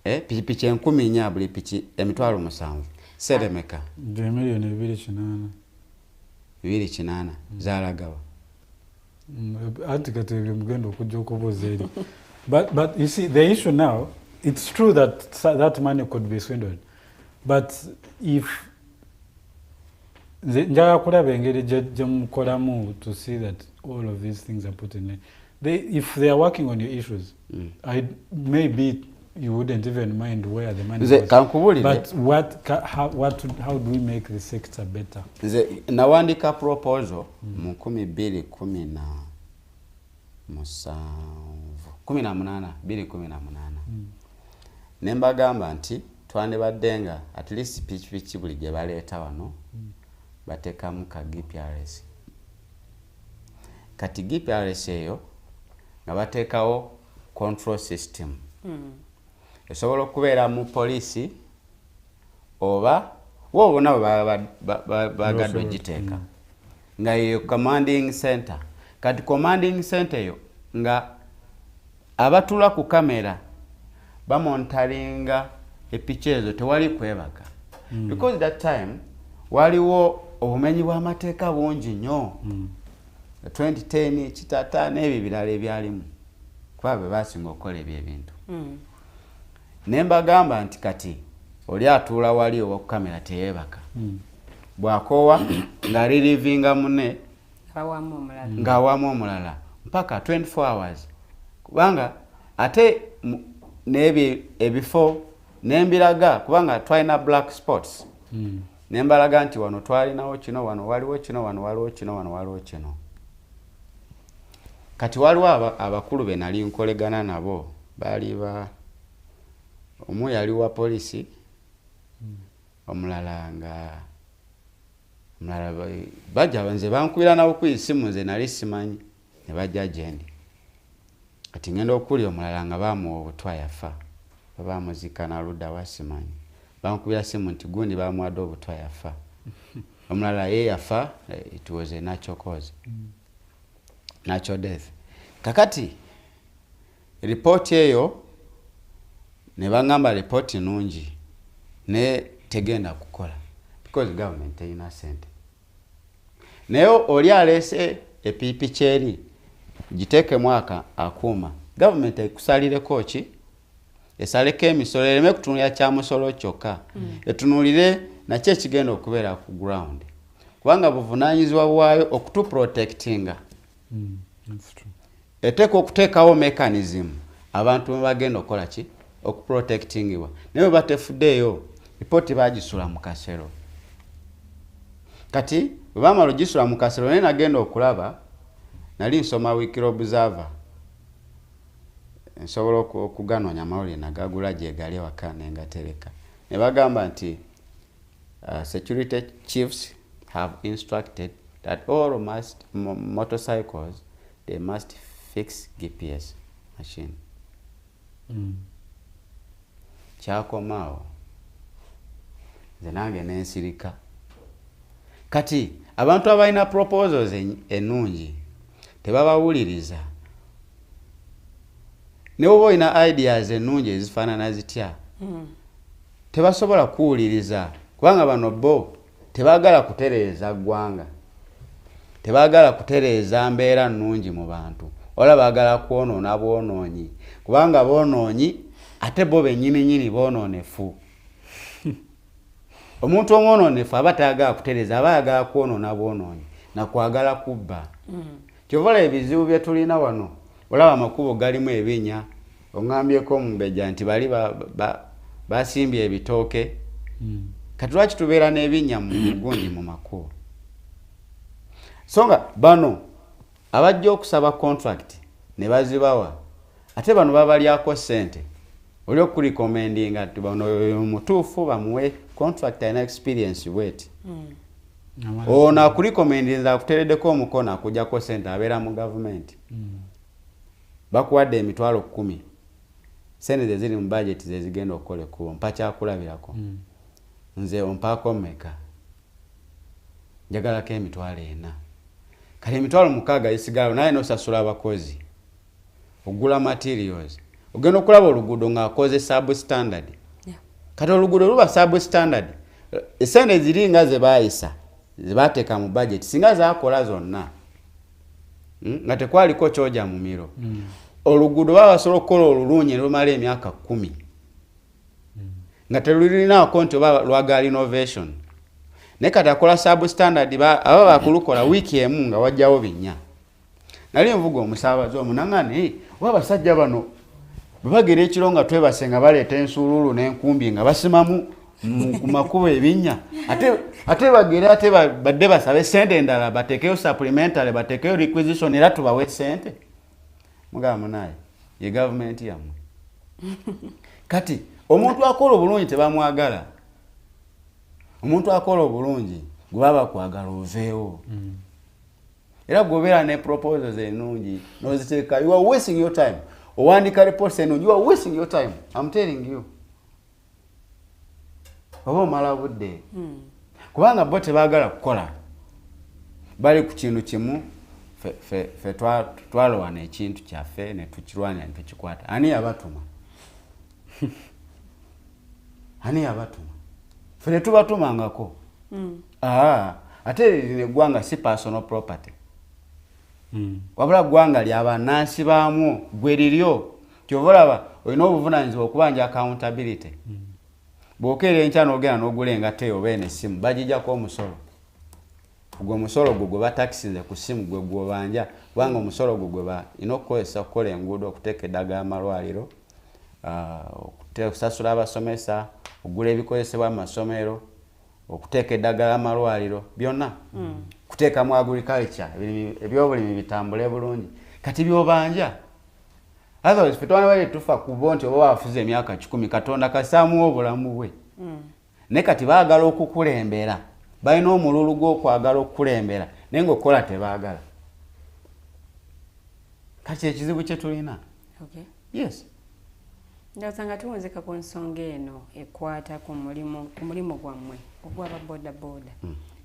Pikipiki 10,000 buli piki $7,000. Seremeka. $2,800 zaalagawa. But you see, the issue now, it's true that that money could be swindled. But if to see that all of these things are put in there, if they are working on your issues, maybe you wouldn't even mind where the money goes. But how do we make the sector better? Nawandika proposal mu 2018. Nembagamba nti twandibaddenga at least pikipiki buli gye baleeta wano batekamu ka GPRS. Kati GPRS eyo nga bateekawo control system. Esobola okubeera mu poliisi oba wo nabo bagadde ogiteeka nga yeyo commanding center. Kati commanding center eyo nga abatula ku kamera bamontalinga epiki ezo tewali kwebaka. Because that time waliwo obumenyi bw'amateeka bungi nnyo. 2010 kitata n'ebyo birala ebyalimu kuba be basinga okukola ebyo ebintu. Nembagamba nti kati oli atuula wali owa ku kamera teyeebaka. Bw'akoowa nga relivinga munne ng'awamu omulala mpaka 24 hours. Kubanga ate n'ebyo ebifo nembiraga kubanga twalina black spots. Nembalaga nti wano twalinawo kino, wano waliwo kino, wano waliwo kino, wano waliwo kino. kati waliwo abakulu be nali nkolegana nabo bali omu yali wa polisi omulala bajja nze bankubira nawo ku isimu nze nali simanyi ne bajja gyendi kati ngenda okuli omulala nga bamuwa obutwa yafa babamuzika na ludda wasimanyi bankubira simu nti gundi bamuwadde obutwa yafa omulala ye yafa. It was a natural cause, natural death. Kakati report eyo ne bangamba report nungi ne tegenda kukola because government eyina sente. Naye oli alese epipi kyeri giteeke mwaka akuuma government ekusalireko ki esaleko emisolo ereme kutunulira kya musolo kyokka etunulire nakyo ekigenda okubeera ku ground kubanga buvunaanyizibwa bwayo okutu protectinga. That's true. Eteeka okuteekawo mechanism abantu bagenda okukola ki okuprotectingibwa naye batefuddeeyo ripoti bagisula mu kasero. Kati bamala ogisula mu kasero naye nagenda okulaba nali nsoma Weekly Observer nsobola okuganoonya amawulire nagagula gyegali ewaka nengatereka ne bagamba nti security chiefs have instructed that all motorcycles they must fix GPS machine. Kyakomaawo nze nange nensirika kati abantu abalina proposals ennungi tebabawuliriza ne oba olina ideas ennungi ezifaanana zitya tebasobola kuwuliriza kubanga bano bo tebaagala kutereeza ggwanga tebaagala kutereeza mbeera nnungi mu bantu wala baagala kwonoona bwonoonyi kubanga bwonoonyi ate bo bennyini boonoonefu. Omuntu omwonoonefu aba tayagala kutereeza aba ayagala kwonoona bwonoonyi nakwagala kubba. Kyovola ebizibu bye tulina wano olaba amakubo galimu ebinnya oŋŋambyeko omumbejja nti bali basimbye ebitooke kati lwaki tubeera n'ebinnya mu gundi mu makubo so nga bano abajja okusaba contract ne bazibawa ate bano babalyako ssente oli okurecommendinga nti bano mutuufu bamuwe contract alina experience bweti ono akurecommendinza akutereddeko omukono akujjako ssente abeera mu gavumenti bakuwadde emitwalo 10 sente ze ziri mu budget ze zigenda okukola ekkubo mpa kyakulabirako nze ompaako mmeka njagalako emitwalo 4 kale emitwalo 6 isigalo naye nosasula abakozi ogula materials ogenda okulaba oluguudo ng'akoze substandard kati oluguudo luba substandard esente ziringa ze baayisa ze baateeka mu budget singa zaakola zonna nga tekwaliko kyoja mu miro oluguudo baba basobola okukola olulungi lumala emyaka 10 nga telulinaako nti oba lwaga renovation naye kati akola substandard aba bakulukola wiiki emu nga wajjawo binnya. Nali nvuga omusaabazi omunangane oba abasajja bano bebagera ekiro nga twebase nga baleeta ensuululu n'enkumbi nga basimamu ku makubo ebinnya ate bagere ate badde basabe sente endala bateekeyo supplementary bateekeyo requisition era tubawe sente mugamba munaye ye gavumenti yammwe kati omuntu akola obulungi tebamwagala omuntu akola obulungi gwe baba kwagala oveewo era gobeera ne proposals ennungi noziteeka you are wasting your time owandika reports ennungi you are wasting your time I'm telling you oba omala budde kubanga bo tebaagala kukola bali ku kintu kimu fe twalowana ekintu kyaffe ne tukirwanya ne tukikwata ani yabatuma ani yabatuma fe ne tubatumangako ate lino eggwanga si personal property wabula ggwanga ly'abannansi baamu gwe liryo kyova olaba olina obuvunaanyizibwa okubanja accountability bw'okeera enkya n'ogenda n'ogula engatte oba n'essimu bagijjako omusolo gwe omusolo gwe gwe batakisize ku ssimu gwe gw'obanja kubanga omusolo gwe gwe balina okukozesa okukola enguudo okuteeka eddagala amalwaliro okusasula abasomesa okugula ebikozesebwa mu masomero okuteeka eddagala amalwaliro byonna kuteeka mu agriculture ebyobulimi bitambule bulungi kati byobanja otherwise fe twali tufa ku bonti oba wafuze emyaka 10 Katonda kasaamu obulamu bwe ne kati baagala okukulembera balina omululu gw'okwagala okukulembera naye ng'okola tebaagala kati ekizibu kye tulina. Yes. Ndasanga tuwonzeka ku nsonga eno ekwata ku mulimu gwammwe ogw'aba boda boda.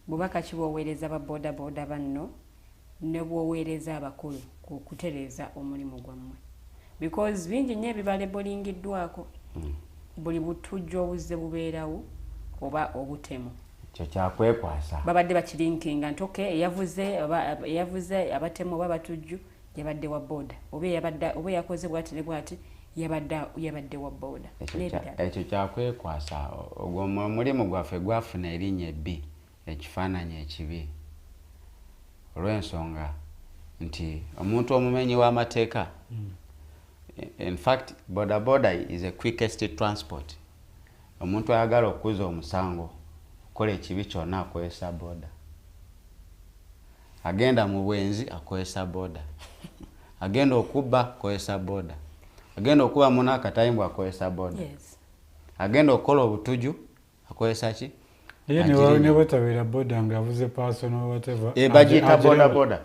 Bubaka ki bw'oweereza ba boda boda banno ne bw'oweereza abakulu ku kutereeza omulimu gwammwe? Because bingi nnyo ebibala bolingiddwako buli butujju obuzze bubeerawo oba obutemu. Kyo kyakwekwasa. Babadde bakirinkinga nti okay eyavuze abatemu oba batujju yabadde wa boda oba yakoze bwati ne bwati yabadde wa boda. Ekyo kyakwekwasa ogwo omulimu gwaffe gwafuna erinnya ebbi ekifaananyi ekibi olw'ensonga nti omuntu omumenyi w'amateeka in fact boda boda is a quickest transport. Omuntu ayagala okuza omusango kola ekibi kyonna akozesa boda. Agenda mu bwenzi akozesa boda. Agenda okubba akozesa boda. Agenda okuba muna akatayimbwa akozesa boda. Agenda okukola obutuju akozesa ki? Ne batabira boda ngavuze personal whatever. Bajita boda boda.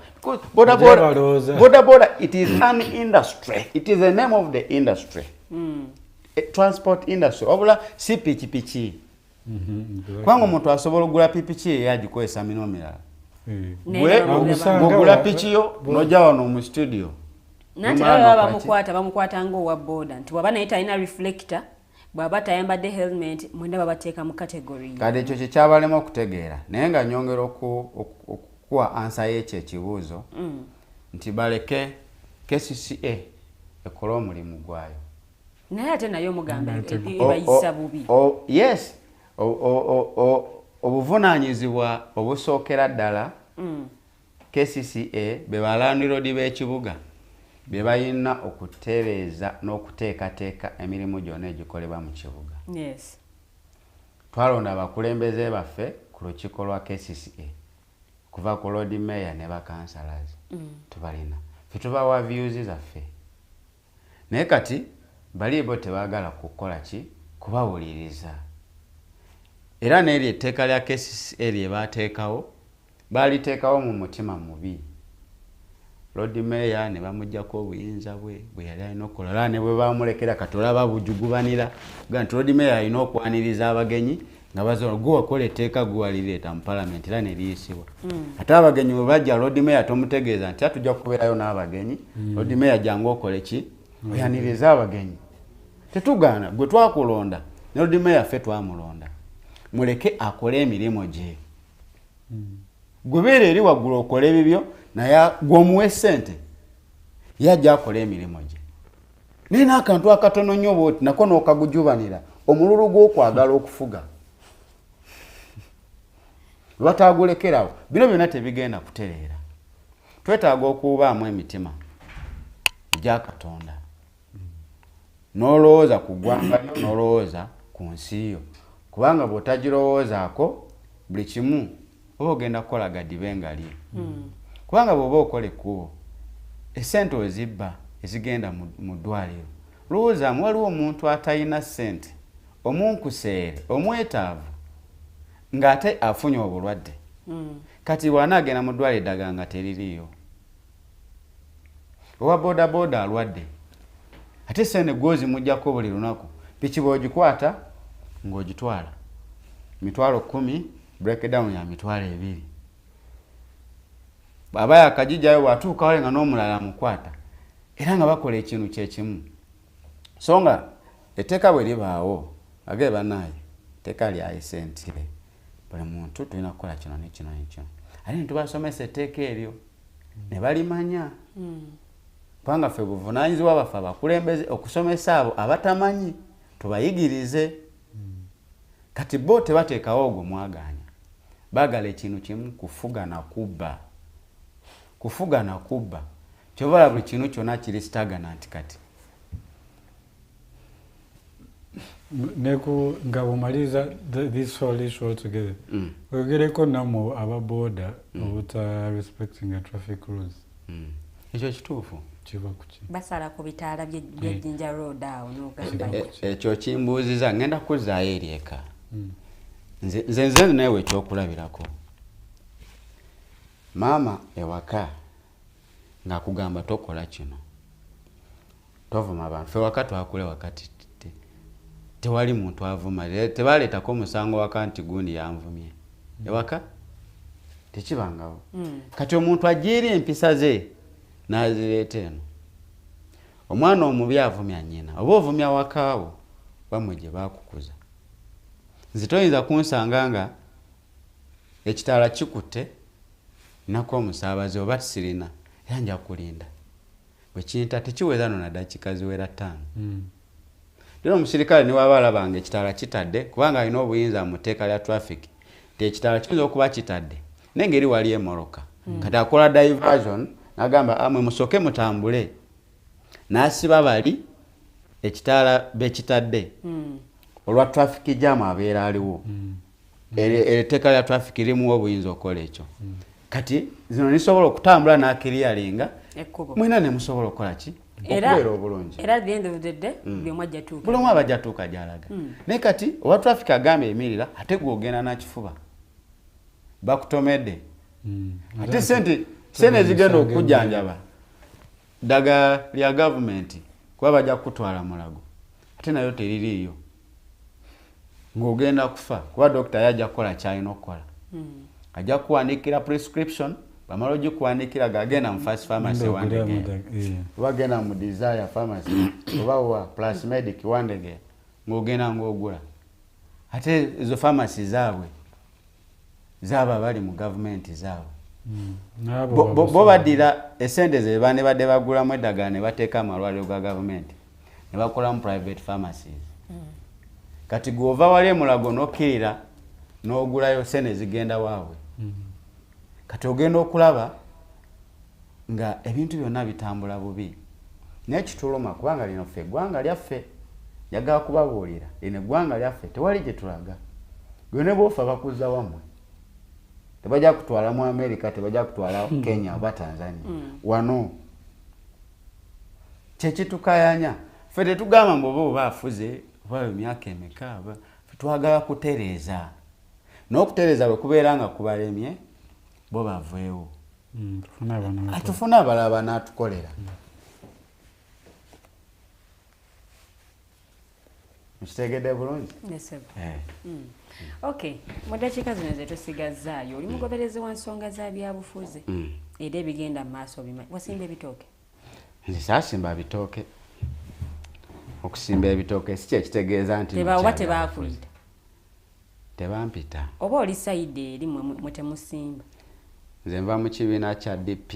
Boda boda, it is an industry. It is the name of the industry. A transport industry. Obula si pichipichi. Kwangu omuntu asobola okugula pipichi yagikozesa mino mirala. Gula pichiyo noja wano mu studio. Nati bamukwata ng'owa boda nti waba naye talina reflector bw'aba tayambadde helmet mwenda babateeka mu category. Kade ekyo kye kyabalema okutegeera naye nga nyongera okuwa ansa y'ekyo ekibuuzo nti baleke KCCA ekola omulimu gwayo. Naye ate naye omugamba ebayisa bubi. Yes. Obuvunaanyizibwa obusookera ddala KCCA be balandiroodi b'ekibuga be balina okutereeza n'okuteekateeka emirimu gyonna egikolebwa mu kibuga. Yes. Twalonda abakulembeze baffe ku lukiiko lwa KCCA kuva ku Lord Mayor ne bakansalas tubalina ffe tubawa views zaffe naye kati balibo tebaagala kukola ki kubawuliriza. Era n'eri etteeka lya KCCA lye baateekawo baaliteekawo mu mutima mubi. Lord Mayor ne bamuggyako obuyinza bwe yali alina okukola ne bwe baamulekera katolaba bujugubanira nti Lord Mayor alina okwaniriza abagenyi nga bazola gwe wakola etteeka gwe walireeta mu palamenti era ne liyisibwa. Ate abagenyi bwe bajja Lord Mayor tomutegeeza nti atujja kubeerayo n'abagenyi. Lord Mayor jangu okole ki oyaniriza abagenyi. Tetugaana gwe twakulonda ne Lord Mayor ffe twamulonda muleke akole emirimu gye. Gubeera eri waggulu okole ebibyo naye gw'omuwa essente yajja akola emirimu gye. Naye n'akantu akatono nnyo bw'oti nako n'okagujubanira omululu gw'okwagala okufuga. Lwataagulekerawo bino byonna tebigenda kutereera. Twetaaga okubaamu emitima egya Katonda. N'olowooza ku ggwanga lyo n'olowooza ku nsi yo. Kubanga bw'otagirowoozaako buli kimu oba ogenda kukola gadibe nga lye. Kubanga bw'oba okola ekkubo essente ozibba ezigenda mu ddwaliro. Lowoozaamu waliwo omuntu atalina ssente omunkuseere omwetaavu ng'ate afunye obulwadde. Kati bw'anaagenda mu ddwaliro eddagala nga teririiyo. Owa boda boda alwadde ate ssente gw'ozimuggyako buli lunaku piki bw'ogikwata ng'ogitwala mitwalo 10 breakdown ya mitwalo 2. Baba yakajijjayo bw'atuuka wale nga n'omulala amukwata era nga bakola ekintu kyekimu. So nga etteeka bwe libaawo agee bannaaye etteeka lya sentire buli muntu tulina kukola kino ne kino ne kino ate ne tubasomesa etteeka eryo ne balimanya. Kubanga ffe buvunaanyizibwa baffe abakulembeze okusomesa abo abatamanyi tubayigirize. Kati bo tebateekawo ogwo mwagaanya baagala ekintu kimu kufuga na kubba. Kufuga na kubba kyobola buli kintu kyonna kiri stagnant kati. Neku nga bumaliza this whole issue altogether. Ogereko namo aba boda obuta respecting the traffic rules. ekyo kituufu kiva kuki basala ku bitaala bye Jinja Road awo n'ogamba ekyo kimbuuziza ngenda kuzzaayo eri eka nze newe ekyokulabirako maama ewaka ng'akugamba tokola kino tovuma abantu ffe waka twakule wakati tewali muntu avuma tebaleetako omusango waka nti gundi yanvumye ewaka tekibangawo kati omuntu ajiira empisa ze n'azireeta eno omwana omubi avumya nnyina oba ovumya wakaawo bamwe gye baakukuza nze toyinza kunsanga nga ekitaala kikutte nako omusaabaze oba tisirina era nja kulinda bwe kinta tekiweza no na dakika ziwera 5 lero omusirikale niwaba alabanga ekitaala kitadde kubanga alina obuyinza mu tteeka lya traffic nti ekitaala kiyinza okuba kitadde n'engeri wali emoroka kati akola diversion n'agamba amwe musooke mutambule n'asiba bali ekitaala bekitadde olwa traffic jam abeera aliwo etteeka lya traffic limuwa obuyinza okukola ekyo kati zino nisobola okutambula n'akiriyalinga mwina ne musobola okukola ki okubeera obulungi era at the end of the day buli omu ajja tuuka buli omu aba ajja tuuka gy'alaga naye kati owa traffic agamba emirira ate gw'ogenda n'kifuba bakutomedde ate sente ezigenda okujjanjaba ddagala lya gavumenti kuba bajja kukutwala mulago ate nayo teririiyo ng'ogenda kufa kuba dokita yajja kukola kyalina okukola ajja kuwandiikira prescription bamala ogikuwandiikira gagenda mu first pharmacy wandege oba genda mu desire pharmacy oba wa plus medic wandege ng'ogenda ng'ogula ate ezo pharmacy zaabwe zaaba bali mu gavumenti zaabwe bo baddira esente ze bane badde bagulamu eddagala ne bateeka amalwaliro ga gavumenti ne bakolamu private pharmacies kati gw'ova wali emulago n'okkirira n'ogulayo sente zigenda waabwe kati ogenda okulaba nga ebintu byonna bitambula bubi naye kituluma kubanga lino ffe eggwanga lyaffe njagala kubabuulira lino eggwanga lyaffe tewali gye tulaga gwe ne boofa bakuzza wammwe tebajja kutwala mu America tebajja kutwala Kenya oba Tanzania wano kyekitukayanya ffe tetugamba mbu oba afuze oba emyaka emeka twagala kutereeza n'okutereeza bwe kubeera nga kubalemye bo baveewo tufuna abalala n'atukolera mukitegedde bulungi okay mu ddakiika zino ze tusigazaayo oli mugoberezi wa nsonga za byabufuzi era ebigenda mu maaso bimanyi wasimba ebitooke nze saasimba bitooke okusimba ebitooke si kyekitegeeza nti oba tebakuyita tebampita oba oli sayidi eri mwe temusimba nze nva mu kibiina kya DP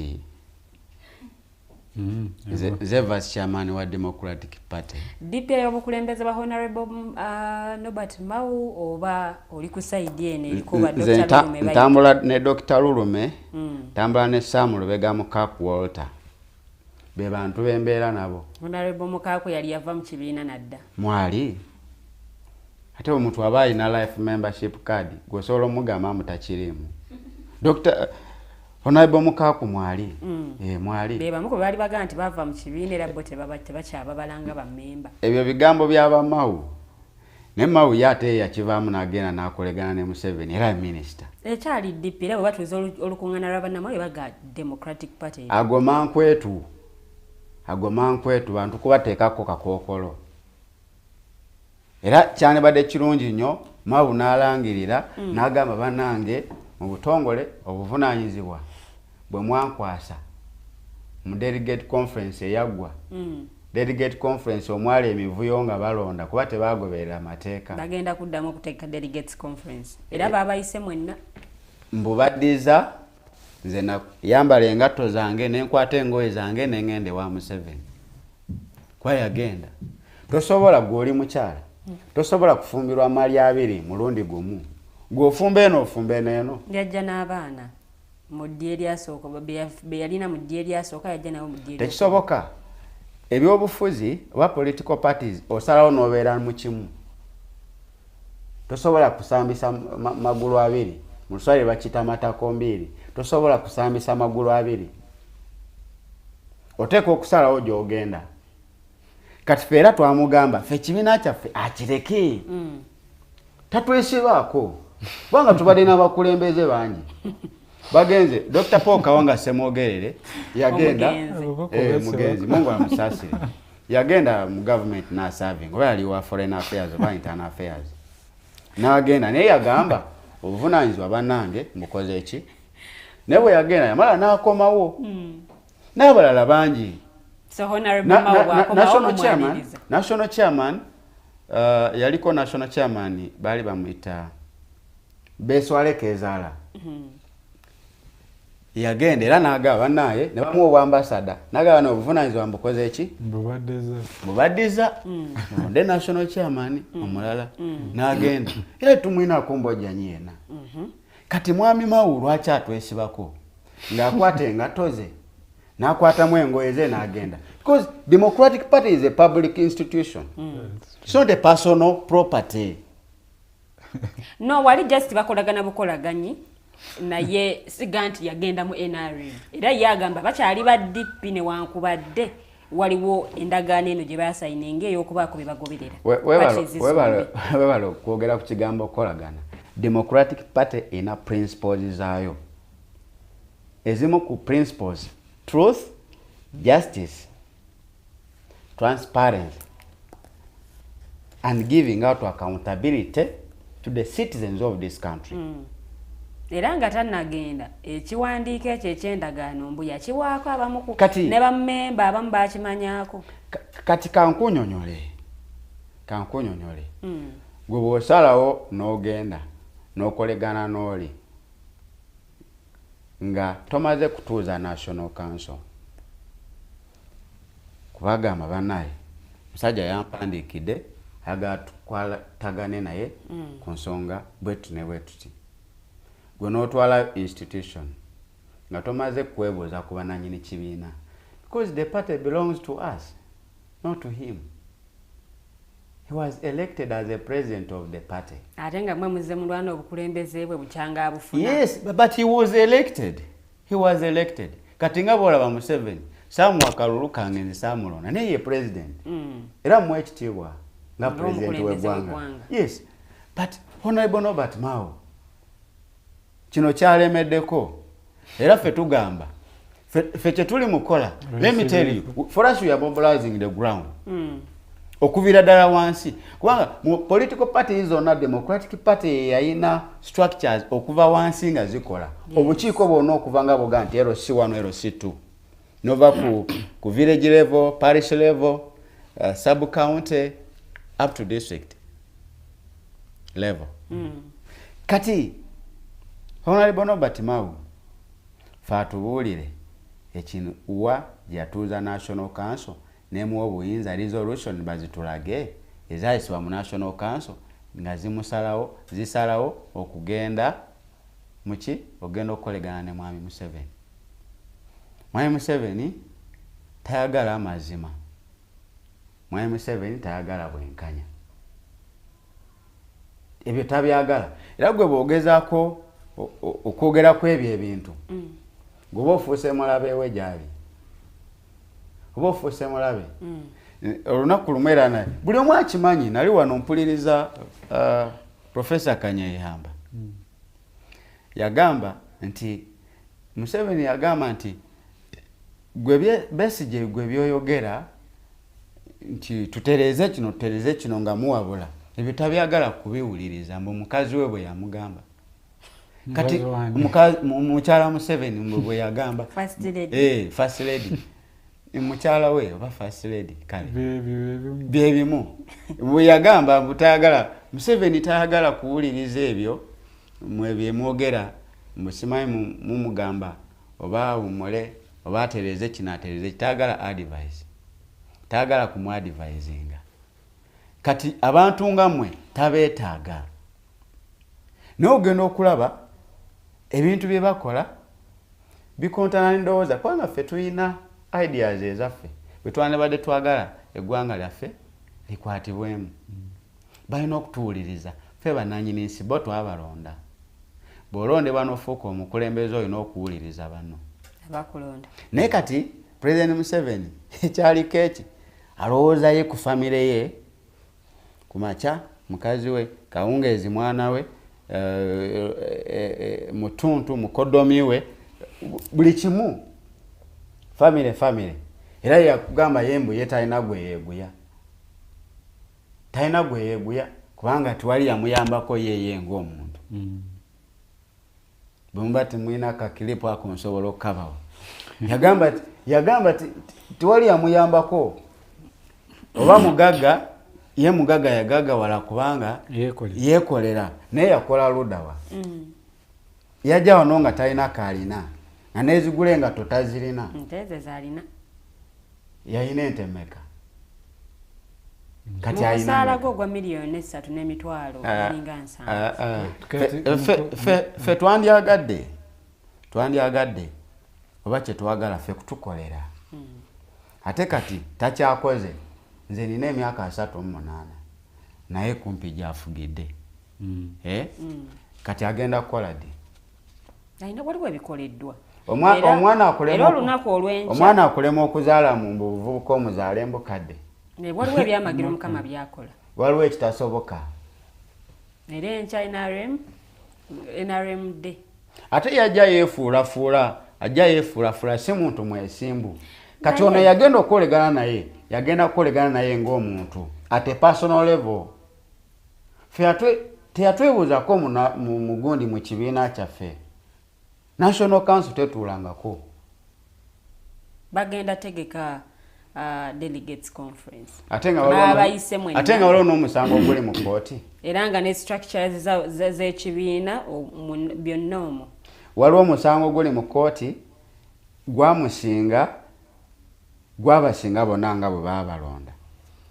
nze vice chairman wa Democratic Party DP y'obukulembeze ba Honorable Norbert Mau oba oli ku sayidi eno erikuba Dr. Lulume ntambula ne Dr. Lulume ntambula ne Sam Lubega Mukaku Walter be bantu bembeera nabo Honorable Mukaku yali yava mu kibiina nadda mwali ate omuntu aba alina life membership card gwosobola omugamba mutakirimu Dr. Honorable Mukaku mwali mwali be bamu bali bagamba nti bava mu kibiina era bo tebakyaba balanga ba member ebyo bigambo by'aba Mau ne Mau yate yakivaamu n'agenda n'akolegana ne Museveni era minister ekyali DP era bwe batuuza olukuŋŋaana lw'abannamawulire baga Democratic Party agomankwetu bantu kubateekako kakookolo era kyandibadde kirungi nnyo Mau n'alangirira n'agamba bannange mu butongole obuvunaanyizibwa bwe mwankwasa mu delegate conference eyaggwa delegate conference omwali emivuyo nga balonda kuba tebagoberera amateeka bagenda kuddamu okuteeka delegates conference era babayise mwenna mbubaddiza nze yambala engatto zange nenkwata engoye zange nengende wa Museveni kwa yagenda tosobola gw'oli mukyala tosobola kufumbirwa amali 2 mulundi gumu gw'ofumba eno ofumba eno yajja n'abaana mu ddi eryasooka be yalina mu ddi eryasooka yajja nawo mu ddi tekisoboka ebyobufuzi oba political parties osalawo n'obeera mu kimu tosobola kusambisa magulu 2 mu Luswayiri bakita matako 2 tosobola kusambisa magulu 2 oteeka okusalawo gy'ogenda kati ffe era twamugamba ffe ekibiina kyaffe akireke tatwesibaako kubanga tubadde n'abakulembeze bangi bagenze Dr. Paul Kawanga Semwogerere yagenda mugenzi Mungu amusaasire yagenda mu government na serving oba yali wa foreign affairs oba internal affairs n'agenda naye yagamba obuvunaanyizibwa bannange mukoze eki naye bwe yagenda yamala n'akomawo n'abalala bangi national chairman yaliko national chairman baali bamuyita Beswale Kezaala yagenda era n'agaba bannaye ne bamuwa obwambasada n'agaba n'obuvunaanyizibwa mbukoze eki bubaddiza nde national chairman omulala n'agenda era tumwinaako mbojjanyi yena kati mwami Mawu lwaki atwesibako ng'akwata engato ze n'akwatamu engoye ze n'agenda because Democratic Party is a public institution it's not a personal property. No, wali just bakolagana bukolaganyi naye siga nti yagenda mu NRM era yagamba bakyali ba DP ne wankubadde waliwo endagaano eno gye basayininga ey'okubaako be bagoberera webala okwogera ku kigambo okolagana. Democratic Party ina principles zaayo ezimu ku principles truth, justice, transparency and giving out accountability to the citizens of this country. Era nga tannagenda ekiwandiiko ekyo eky'endagaano mbu yakiwaako abamu ne bammemba abamu bakimanyaako. Kati kankunyonyole gwe bw'osalawo n'ogenda n'okolegana n'oli nga tomaze kutuuza National Council kubagamba bannaye musajja yampandiikidde agakwatagane naye ku nsonga bwetu ne bwetuti gwe n'otwala institution nga tomaze kwebuuza ku bannannyini kibiina because the party belongs to us not to him. He was elected as the president of the party. Ate nga mwe muze mulwana obukulembeze bwe bukyanga abufuna. Yes, but he was elected. Kati nga bw'olaba Museveni Samuel Karuhanga nze Samulona naye ye president. Era mmwe ekitiibwa nga president w'eggwanga. Yes, but Honorable Norbert Mao kino kyalemeddeko era ffe tugamba ffe kye tuli mukola. Let me tell you, for us we are mobilizing the ground. Okuvira ddala wansi kubanga mu political parties zonna Democratic Party yayina structures okuva wansi nga zikola. Obukiiko bwonna okuva nga boga nti LC1 LC2 nova ku village level, parish level, sub county up to district level. Kati Honorable Norbert Mao fatubuulire ekino uwa yatuuza National Council nemuwa obuyinza resolution bazitulage ezayisibwa mu National Council nga zisalawo okugenda muki ogenda okukolegana ne Mwami Museveni. Mwami Museveni tayagala amazima. Mwami Museveni tayagala bwenkanya. Ebyo tabyagala. Era gwe bwogezaako okwogera ku ebyo ebintu gwe ofuuse mulabe we gyali. Oba ofuuse mulabe olunaku lumu era naye buli omu akimanyi nali wano mpuliriza Professor Kanyayihamba yagamba nti Museveni yagamba nti gwe Besigye gwe byoyogera nti tutereeze kino nga muwabula ebyo tabyagala kubiwuliriza mbu mukazi we bwe yamugamba kati mukyala Museveni bwe yagamba first lady mukyala we oba first lady kale byebimu bwe yagamba butayagala Museveni tayagala kuwuliriza ebyo mwebye musimanyi mumugamba oba umule oba atereeze kinatereeze tayagala advice tayagala kumuadvisinga kati abantu nga mmwe tabeetaaga naye ogenda okulaba ebintu bye bakola bikontana n'endowooza kubanga ffe tulina ideas ezaffe bwe twandibadde twagala eggwanga lyaffe likwatibwemu balina okutuwuliriza ffe bannannyini nsi bo twabalonda bw'olondebwa n'ofuuka omukulembeze olina okuwuliriza banno abakulonda. naye kati President Museveni ekyali keeki alowooza ye ku famire ye kumacha mukazi we kawungeezi mwana we mutuntu mukodomi we buli kimu famire era yakugamba yembu ye talina gwe yeeguya kubanga twali yamuyambako yeye ng'omuntu bumba timwina kakilipo ako nsobola okukabawo yagamba twali yamuyambako oba mugagga yagaga wala kubanga yekolera naye yakola ludawa yajja wano nga talina kalina na nezigule nga totazirina yayina entemeka kati ayina gwa miliyoni 3.3 elinga nsanvu fe twandyagadde oba kye twagala fe kutukolera ate kati takyakoze nze nina emyaka 38 naye kumpi gyafugidde kati agenda kukola ddi ayina waliwo ebikoleddwa omwana akulema okuzaala mu buvubuka omuzaala embukadde waliwo ebyamagiro mukama byakola waliwo ekitasoboka era enkya NRMD ate yajja yeefuulafula si muntu mwesimbu kati ono yagenda okukolegana naye ng'omuntu ate personal level teyatwebuuzako mu mugundi mu kibiina kyaffe National Council tetuulangako bagenda tegeka delegates conference ate nga waliwo n'omusango guli mu kooti era nga ne structures z'ekibiina byonna omwo waliwo omusango guli mu kooti gwabasinga bonna nga bwe baba balonda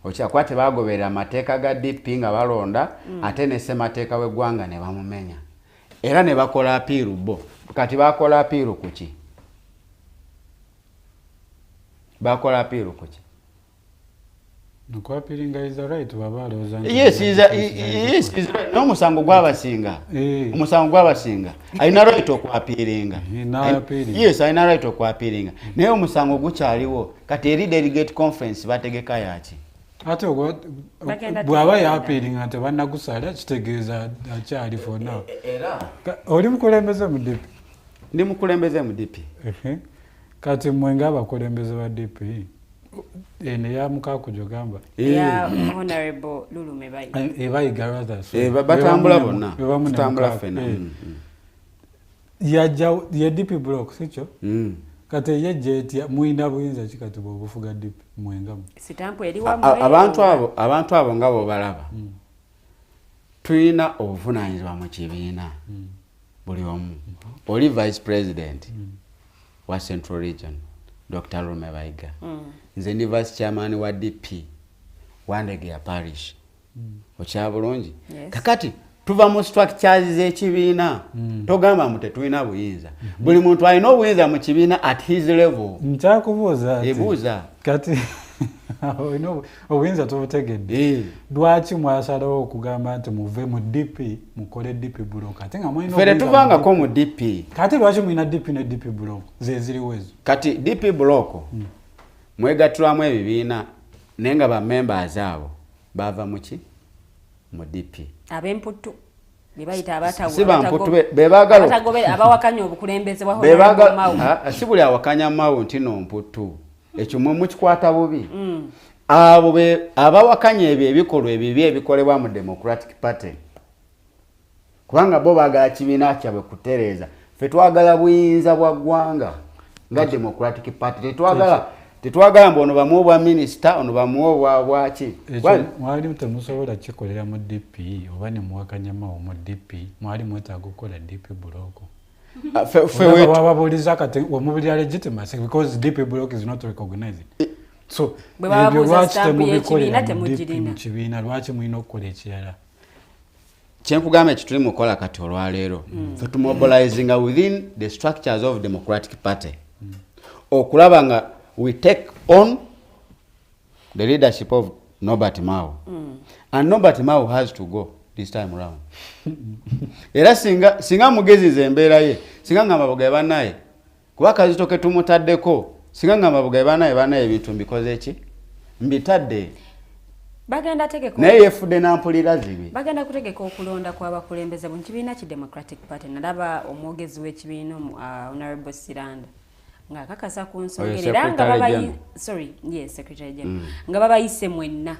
okyakuba tebagoberera amateeka ga DP nga balonda ate ne ssemateeka w'eggwanga ne bamumenya era ne bakola apiiru bo kati bakola apiiru kuki Nokwapiringa is the right wabaloza yes n'omusango gwabasinga omusango gwabasinga ayina right okwapiringa yes ayina right okwapiringa naye omusango gukyaliwo kati eri delegate conference bategeka yaki ate bwaba yapiringa ate bannagusala kitegeeza akyali for now oli mukulembeze mu DP ndi mukulembeze mu DP kati mwenga abakulembeze ba DP ene ya mukakujo gamba honorable Lulume bayiga rather batambula bonna batambula fena ya DP block sicho kati ye jet muina buyinza kikati bobufuga DP mwengamu sitampo eri wa abantu abo ngabo balaba tuyina obuvunaanyizibwa mu kibiina buli omu oli vice president wa Central Region Dr. Lulume Bayiga nze ndi vice chairman wa DP Wandege ya parish okyabulungi kakati tuva mu structures z'ekibiina togamba mu tetulina buyinza buli muntu alina obuyinza mu kibiina at his level nkyakubuuza ebuuza kati obuyinza tubutegedde lwaki mwasalawo okugamba nti muve mu DP mukole DP block ate nga mwina fere tuvangako mu DP kati lwaki mwina DP ne DP block zeziriwo ezo kati DP block mwegatulamu ebibiina naye nga bamembers abo bava muki mu DP ab'emputtu bebayita si bamputu bebagala abawakanya obukulembeze bwa Honorable si buli awakanya mawu nti nomputtu ekyo mwe mukikwata bubi abo abawakanya ebyo ebikolwa ebibi ebikolebwa mu Democratic Party kubanga bo baagala kibiina kyabwe kutereeza ffe twagala buyinza bwa ggwanga nga Democratic Party tetwagala mbu ono bamuwa obwa minisita ono bamuwa obwa bwaki mwali temusobola kikolera mu DP oba ne muwakanyamawo mu DP mwali mwetaaga okukola DP block wababuuliza kati omubiri legitimacy because DP block is not recognized so ebyo lwaki temubikolera mu DP mu kibiina lwaki mulina okukola ekirala kyenkugamba ekituli mukola kati olwaleero fe tumobilizinga within the structures of Democratic Party okulaba nga we take on the leadership of Norbert Mao and Norbert Mao has to go this time around era singa mugezi zembeera ye singa ngamba bugaba naye kuba kazitoke tumutaddeko singa ngamba bugaye banaye ebintu mbikoze eki mbitadde bagenda tegeko naye yefudde nampulira zibi bagenda kutegeka okulonda kw'abakulembeze mu kibiina ki Democratic Party nalaba omwogezi w'ekibiina Honorable Siranda ng'akakasa ku nsonga era nga Secretary General nga babayise mwenna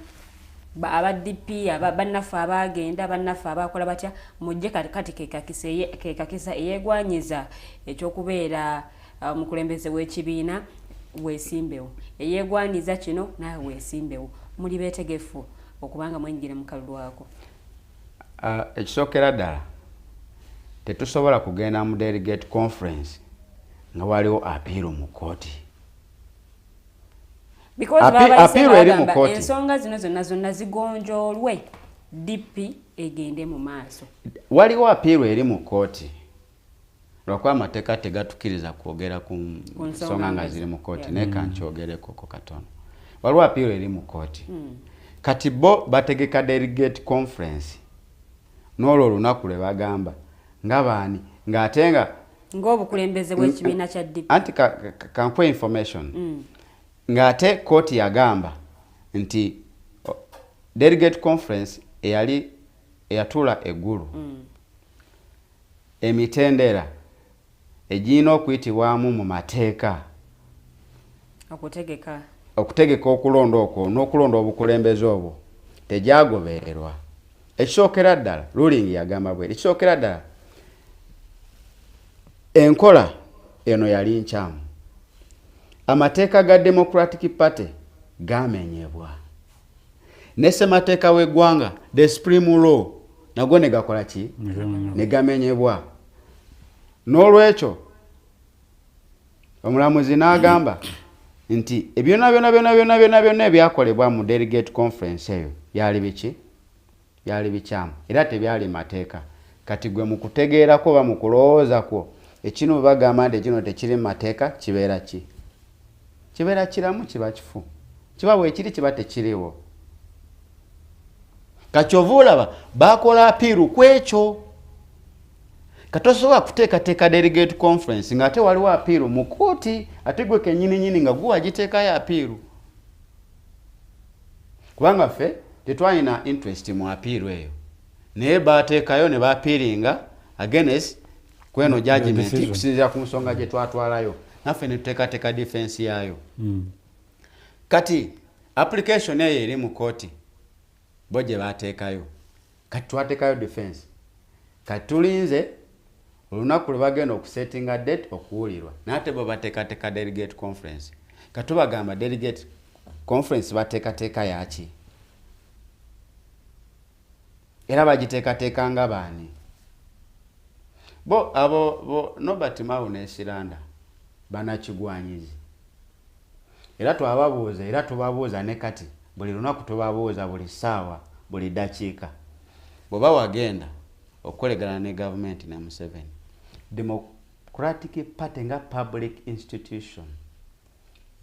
aba DP bannaffe abagenda bannaffe abakola batya mujje kati kekakisa eyeegwanyiza ekyokubeera omukulembeze w'ekibiina weesimbewo eyeegwanyiza kino nawe weesimbewo muli beetegefu okubanga mwenjire mu kalulwako ekisookera ddala tetusobola kugenda mu delegate conference nga waliwo apiiru mu kooti apiiru eri mu kooti ensonga zino zonna zigonjoolwe DP egende mu maaso waliwo apiiru eri mu kooti lwakuba amateeka tegatukiriza kwogera ku nsonga nga ziri mu kooti naye kankyogereko katono waliwo apiiru eri mu kooti kati bo bategeka delegate conference n'olwo olunaku lwe bagamba nga baani ng'ate nga ng'obukulembeze bw'ekibiina kya DP anti kankwe information ng'ate kooti yagamba nti delegate conference eyatuula eggulu emitendera egirina okuyitibwamu mu mateeka okutegeka okulonda okwo n'okulonda obukulembeze obwo tegyagobererwa ekisookera ddala ruling yagamba bweri ekisookera ddala enkola eno yali nkyamu amateeka ga Democratic Party gamenyebwa ne ssemateeka w'eggwanga the supreme law nago ne gakola ki ne gamenyebwa n'olwekyo omulamuzi n'agamba nti byonna ebyakolebwa mu delegate conference eyo byali biki byali bikyamu era tebyali mateeka kati gwe mu kutegeerako oba mu kulowooza kwo ekino bagamba nti kino tekiri mu mateeka kibeera ki kibeera kiramu kiba kifu kiba bwekiri kiba tekiriwo kakyova olaba bakola apiiru ku ekyo katosobola kuteekateeka delegate conference ng'ate waliwo apiiru mu kooti ate gwe kennyininyini nga gwe wagiteekayo apiiru kubanga ffe tetwalina interest mu apiiru eyo naye baateekayo ne baapiiringa against kweno judgment kusinziira ku nsonga gye twatwalayo naffe ne tuteekateeka defense yaayo kati application eyo eri mu kooti bo gye baateekayo kati twateekayo defense kati tulinze olunaku lwe bagenda okusettinga date okuwulirwa naate bo bateekateeka delegate conference kati tubagamba delegate conference bateekateeka yaki era bagiteekateeka nga baani bo Nobert Mao ne Siranda banakigwanyizi era twababuuza era tubabuuza ne kati buli lunaku tubabuuza buli ssaawa buli dakiika bw'oba wagenda okukolegana ne gavumenti ne Museveni Democratic Party nga public institution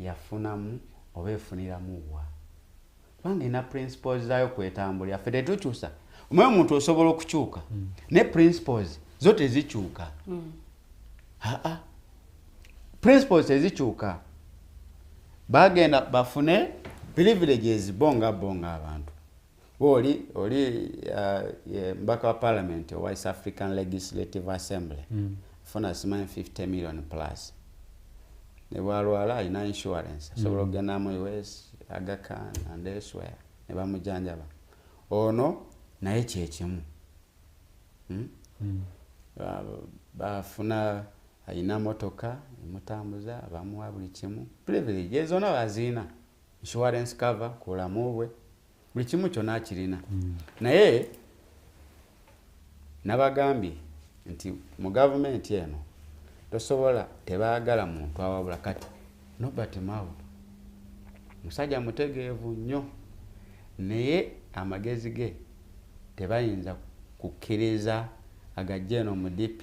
yafunamu oba efuniramu wa kubanga ina principles zaayo kwetambulira ffe tetukyusa omwe omuntu osobola okukyuka ne principles zo tezikyuka principles tezikyuka bagenda bafune privileges bonga abantu oli mbaka wa parliament wa East African Legislative Assembly funa simanyi 50 million plus ne bwalwala ina insurance asobola okugenda mu US Aga Khan and elsewhere ne bamujanjaba ono naye kyekimu bafuna ayina motoka emutambuza bamuwa buli kimu privilege ezo zonna bazina insurance cover kulamu bwe buli kimu kyonna kirina naye nabagambye nti mu gavumenti eno tosobola tebaagala muntu awabula kati Nobert Mao musajja mutegeevu nnyo naye amagezi ge tebayinza kukkiriza agajje eno mu DP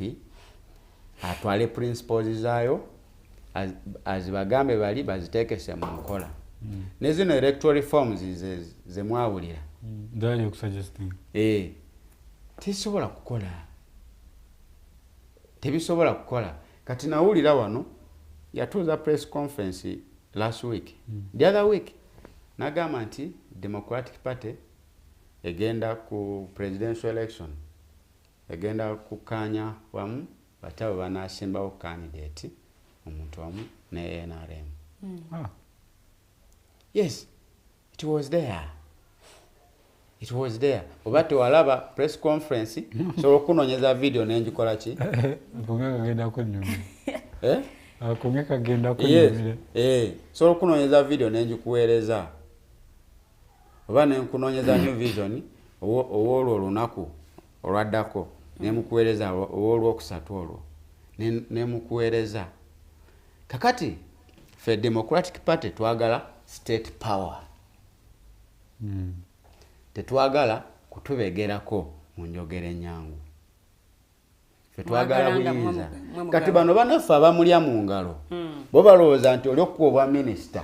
atwale principles zaayo azibagambe bali baziteekese mu nkola ne zino electoral reforms ze mwawulira Dali okusuggesting tebisobola kukola kati nawulira wano yatuuza press conference last week. The other week nagamba nti Democratic Party egenda ku presidential election egenda kukanya wamu batabo banasimbawo candidate omuntu wamu ne NRM. Yes, it was there. It was there. Obate walaba press conference so okunonyeza video nenjikola ki? Kungeka genda kunyumira. Kungeka genda kunyumira. So okunonyeza video nenjikuweereza. Oba nenkunonyeza new vision owolwo olunaku olwaddako nemukuweereza owolwokusatu olwo nemukuweereza. Kakati fe Democratic Party twagala state power. Tetwagala kutubegerako mu njogera ennyangu. Fe twagala buyinza. Kati bano banaffe abamulya mu ngalo bo balowooza nti oli okuwa obwa minisita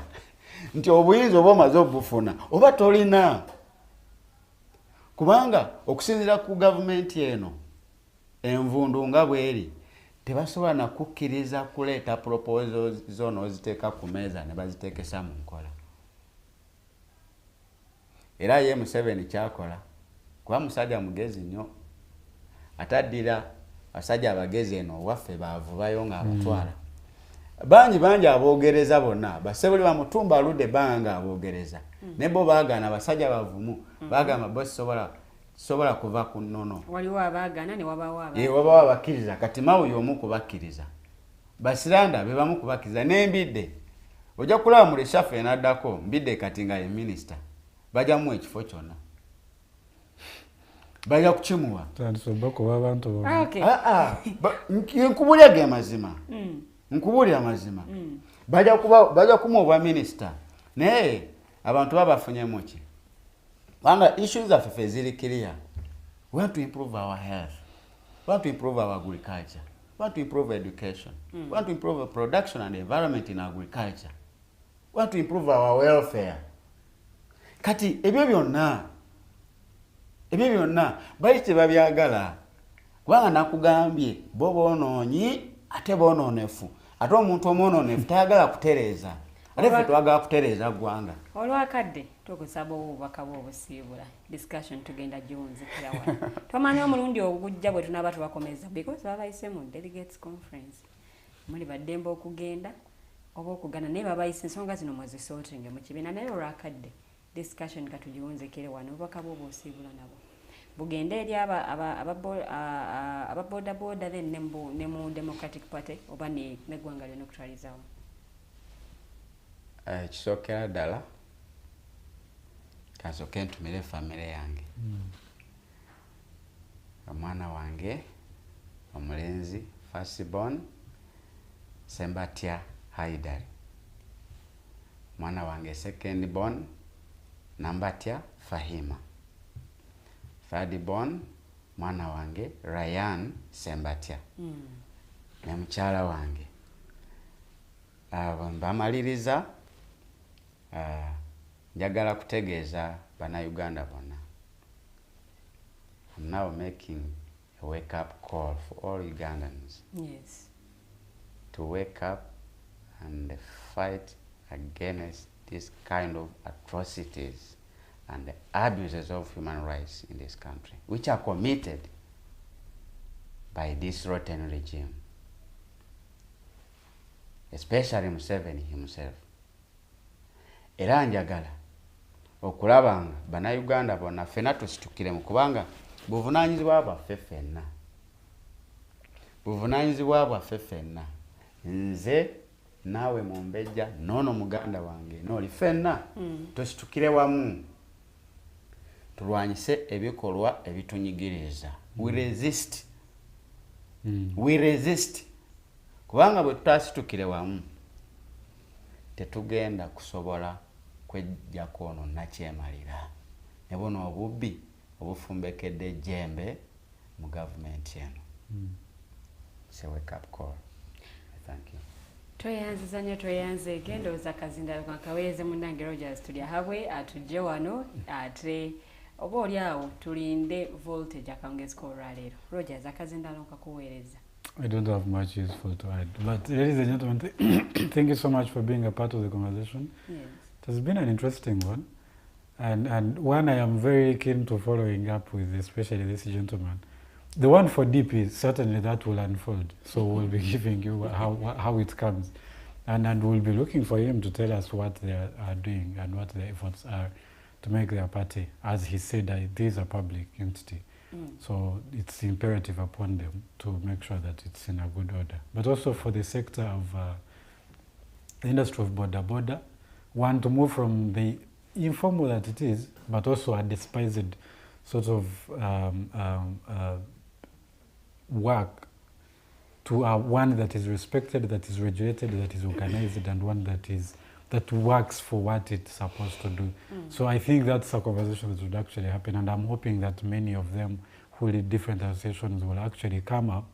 nti obuyinza oba omaze obufuna oba tolina. Kubanga okusinziira ku gavumenti eno envundu nga bweri tebasobola na kukkiriza kuleeta proposals zono oziteeka ku meeza ne baziteekesa mu nkola. Era ye Museveni kyakola kuba musajja mugezi nnyo ataddira basajja abagezi eno waffe baavubayo nga abatwala. Bangi aboogereza bonna basebuli bamutumba aludde banga aboogereza ne bo baagaana basajja bavumu baagamba bo sobola kuva ku nnono. Waliwo abaagaana ne wabaawo wabawo abakkiriza kati mawe y'omu kubakkiriza. Basiranda be bamu kubakkiriza n'embidde ojja kulaba mu reshafe n'addako mbidde kati nga ye minisita bajja mu ekifo kyonna bajja kukimuwa nkubulya ge mazima nkubulya mazima bajja kumuwa obwa minisita naye abantu babafunyemu ki kubanga issues zaffe ziri clear. We want to improve our health, we want to improve our agriculture, we want to improve education, we want to improve production and environment in agriculture, we want to improve our welfare. Kati ebyo byonna bali tebabyagala kubanga nakugambye bo boonoonyi ate boonoonefu ate omuntu omwononefu tayagala kutereeza ate ffe twagala kutereeza ggwanga. Olwakadde tukusaba obubaka bw'obusiibula discussion tugenda giwunzikira wano. Twamanya omulundi ogujja bwe tunaaba tubakomeza because babayise mu delegates conference muli baddembe okugenda oba okugana naye babayise ensonga zino mwezisootinge mu kibiina naye olwakadde discussion katugiwunzikire wano obubaka bw'obusiibula nabo bugende eri ababodaboda then ne mu Democratic Party oba neggwanga lyonna okutwalizawo. Kisookera ddala kasooke ntumire famire yange omwana wange omulenzi firstborn Sembatya Haidari, mwana wange secondborn Nambatya Fahima, thirdborn mwana wange Ryan Sembatya ne mukyala wange. Bamaliriza njagala kutegeeza bannayuganda bonna. I'm now making a wake-up call for all Ugandans. Yes. To wake up and fight against this kind of atrocities and the abuses of human rights in this country, which are committed by this rotten regime, especially Museveni himself. Era njagala okulabanga bannayuganda bonna ffenna tusitukiremu kubanga buvunaanyizibwa bwaffe ffenna. Nze naawe Mumbejja noono muganda wange nooli ffenna tusitukire wamu tulwanyise ebikolwa ebitunyigiriza. We resist kubanga bwe tutasitukire wamu tetugenda kusobola kwejjako ono nakyemalira ne buno obubbi obufumbekedde ejjembe mu gavumenti eno. It's a wake up call. Thank you. Tweyanziza nnyo tweyanze gendooza kazinda kaweereze munnange Rogers Tulyahabwe atujje wano ate oba oli awo tulinde voltage akawungezi k'olwaleero. Rogers akazinda kakuweereza. I don't have much useful to add. But ladies and gentlemen, thank you so much for being a part of the conversation. Yes. It has been an interesting one. And one I am very keen to following up with, especially this gentleman. The one for DP, certainly that will unfold. So we'll be giving you how it comes. And we'll be looking for him to tell us what they are doing and what their efforts are to make their party. As he said, this is a public entity. So it's imperative upon them to make sure that it's in a good order. But also for the sector of the industry of Boda, one to move from the informal that it is, but also a despised sort of work to one that is respected, that is regulated, that is organized, and one that works for what it's supposed to do. So I think that's a conversation that would actually happen, and I'm hoping that many of them who lead different associations will actually come up,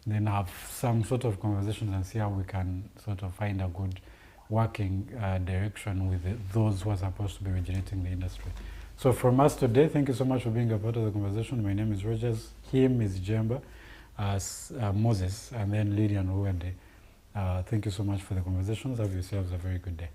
then have some sort of conversations and see how we can sort of find a good working direction with those who are supposed to be regulating the industry. So from us today, thank you so much for being a part of the conversation. My name is Rogers, him is Jjemba Moses, and then Lilian Luwedde. Thank you so much for the conversations. Have yourselves a very good day.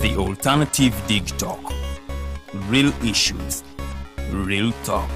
The Alternative Dig Talk. Real issues, real talk.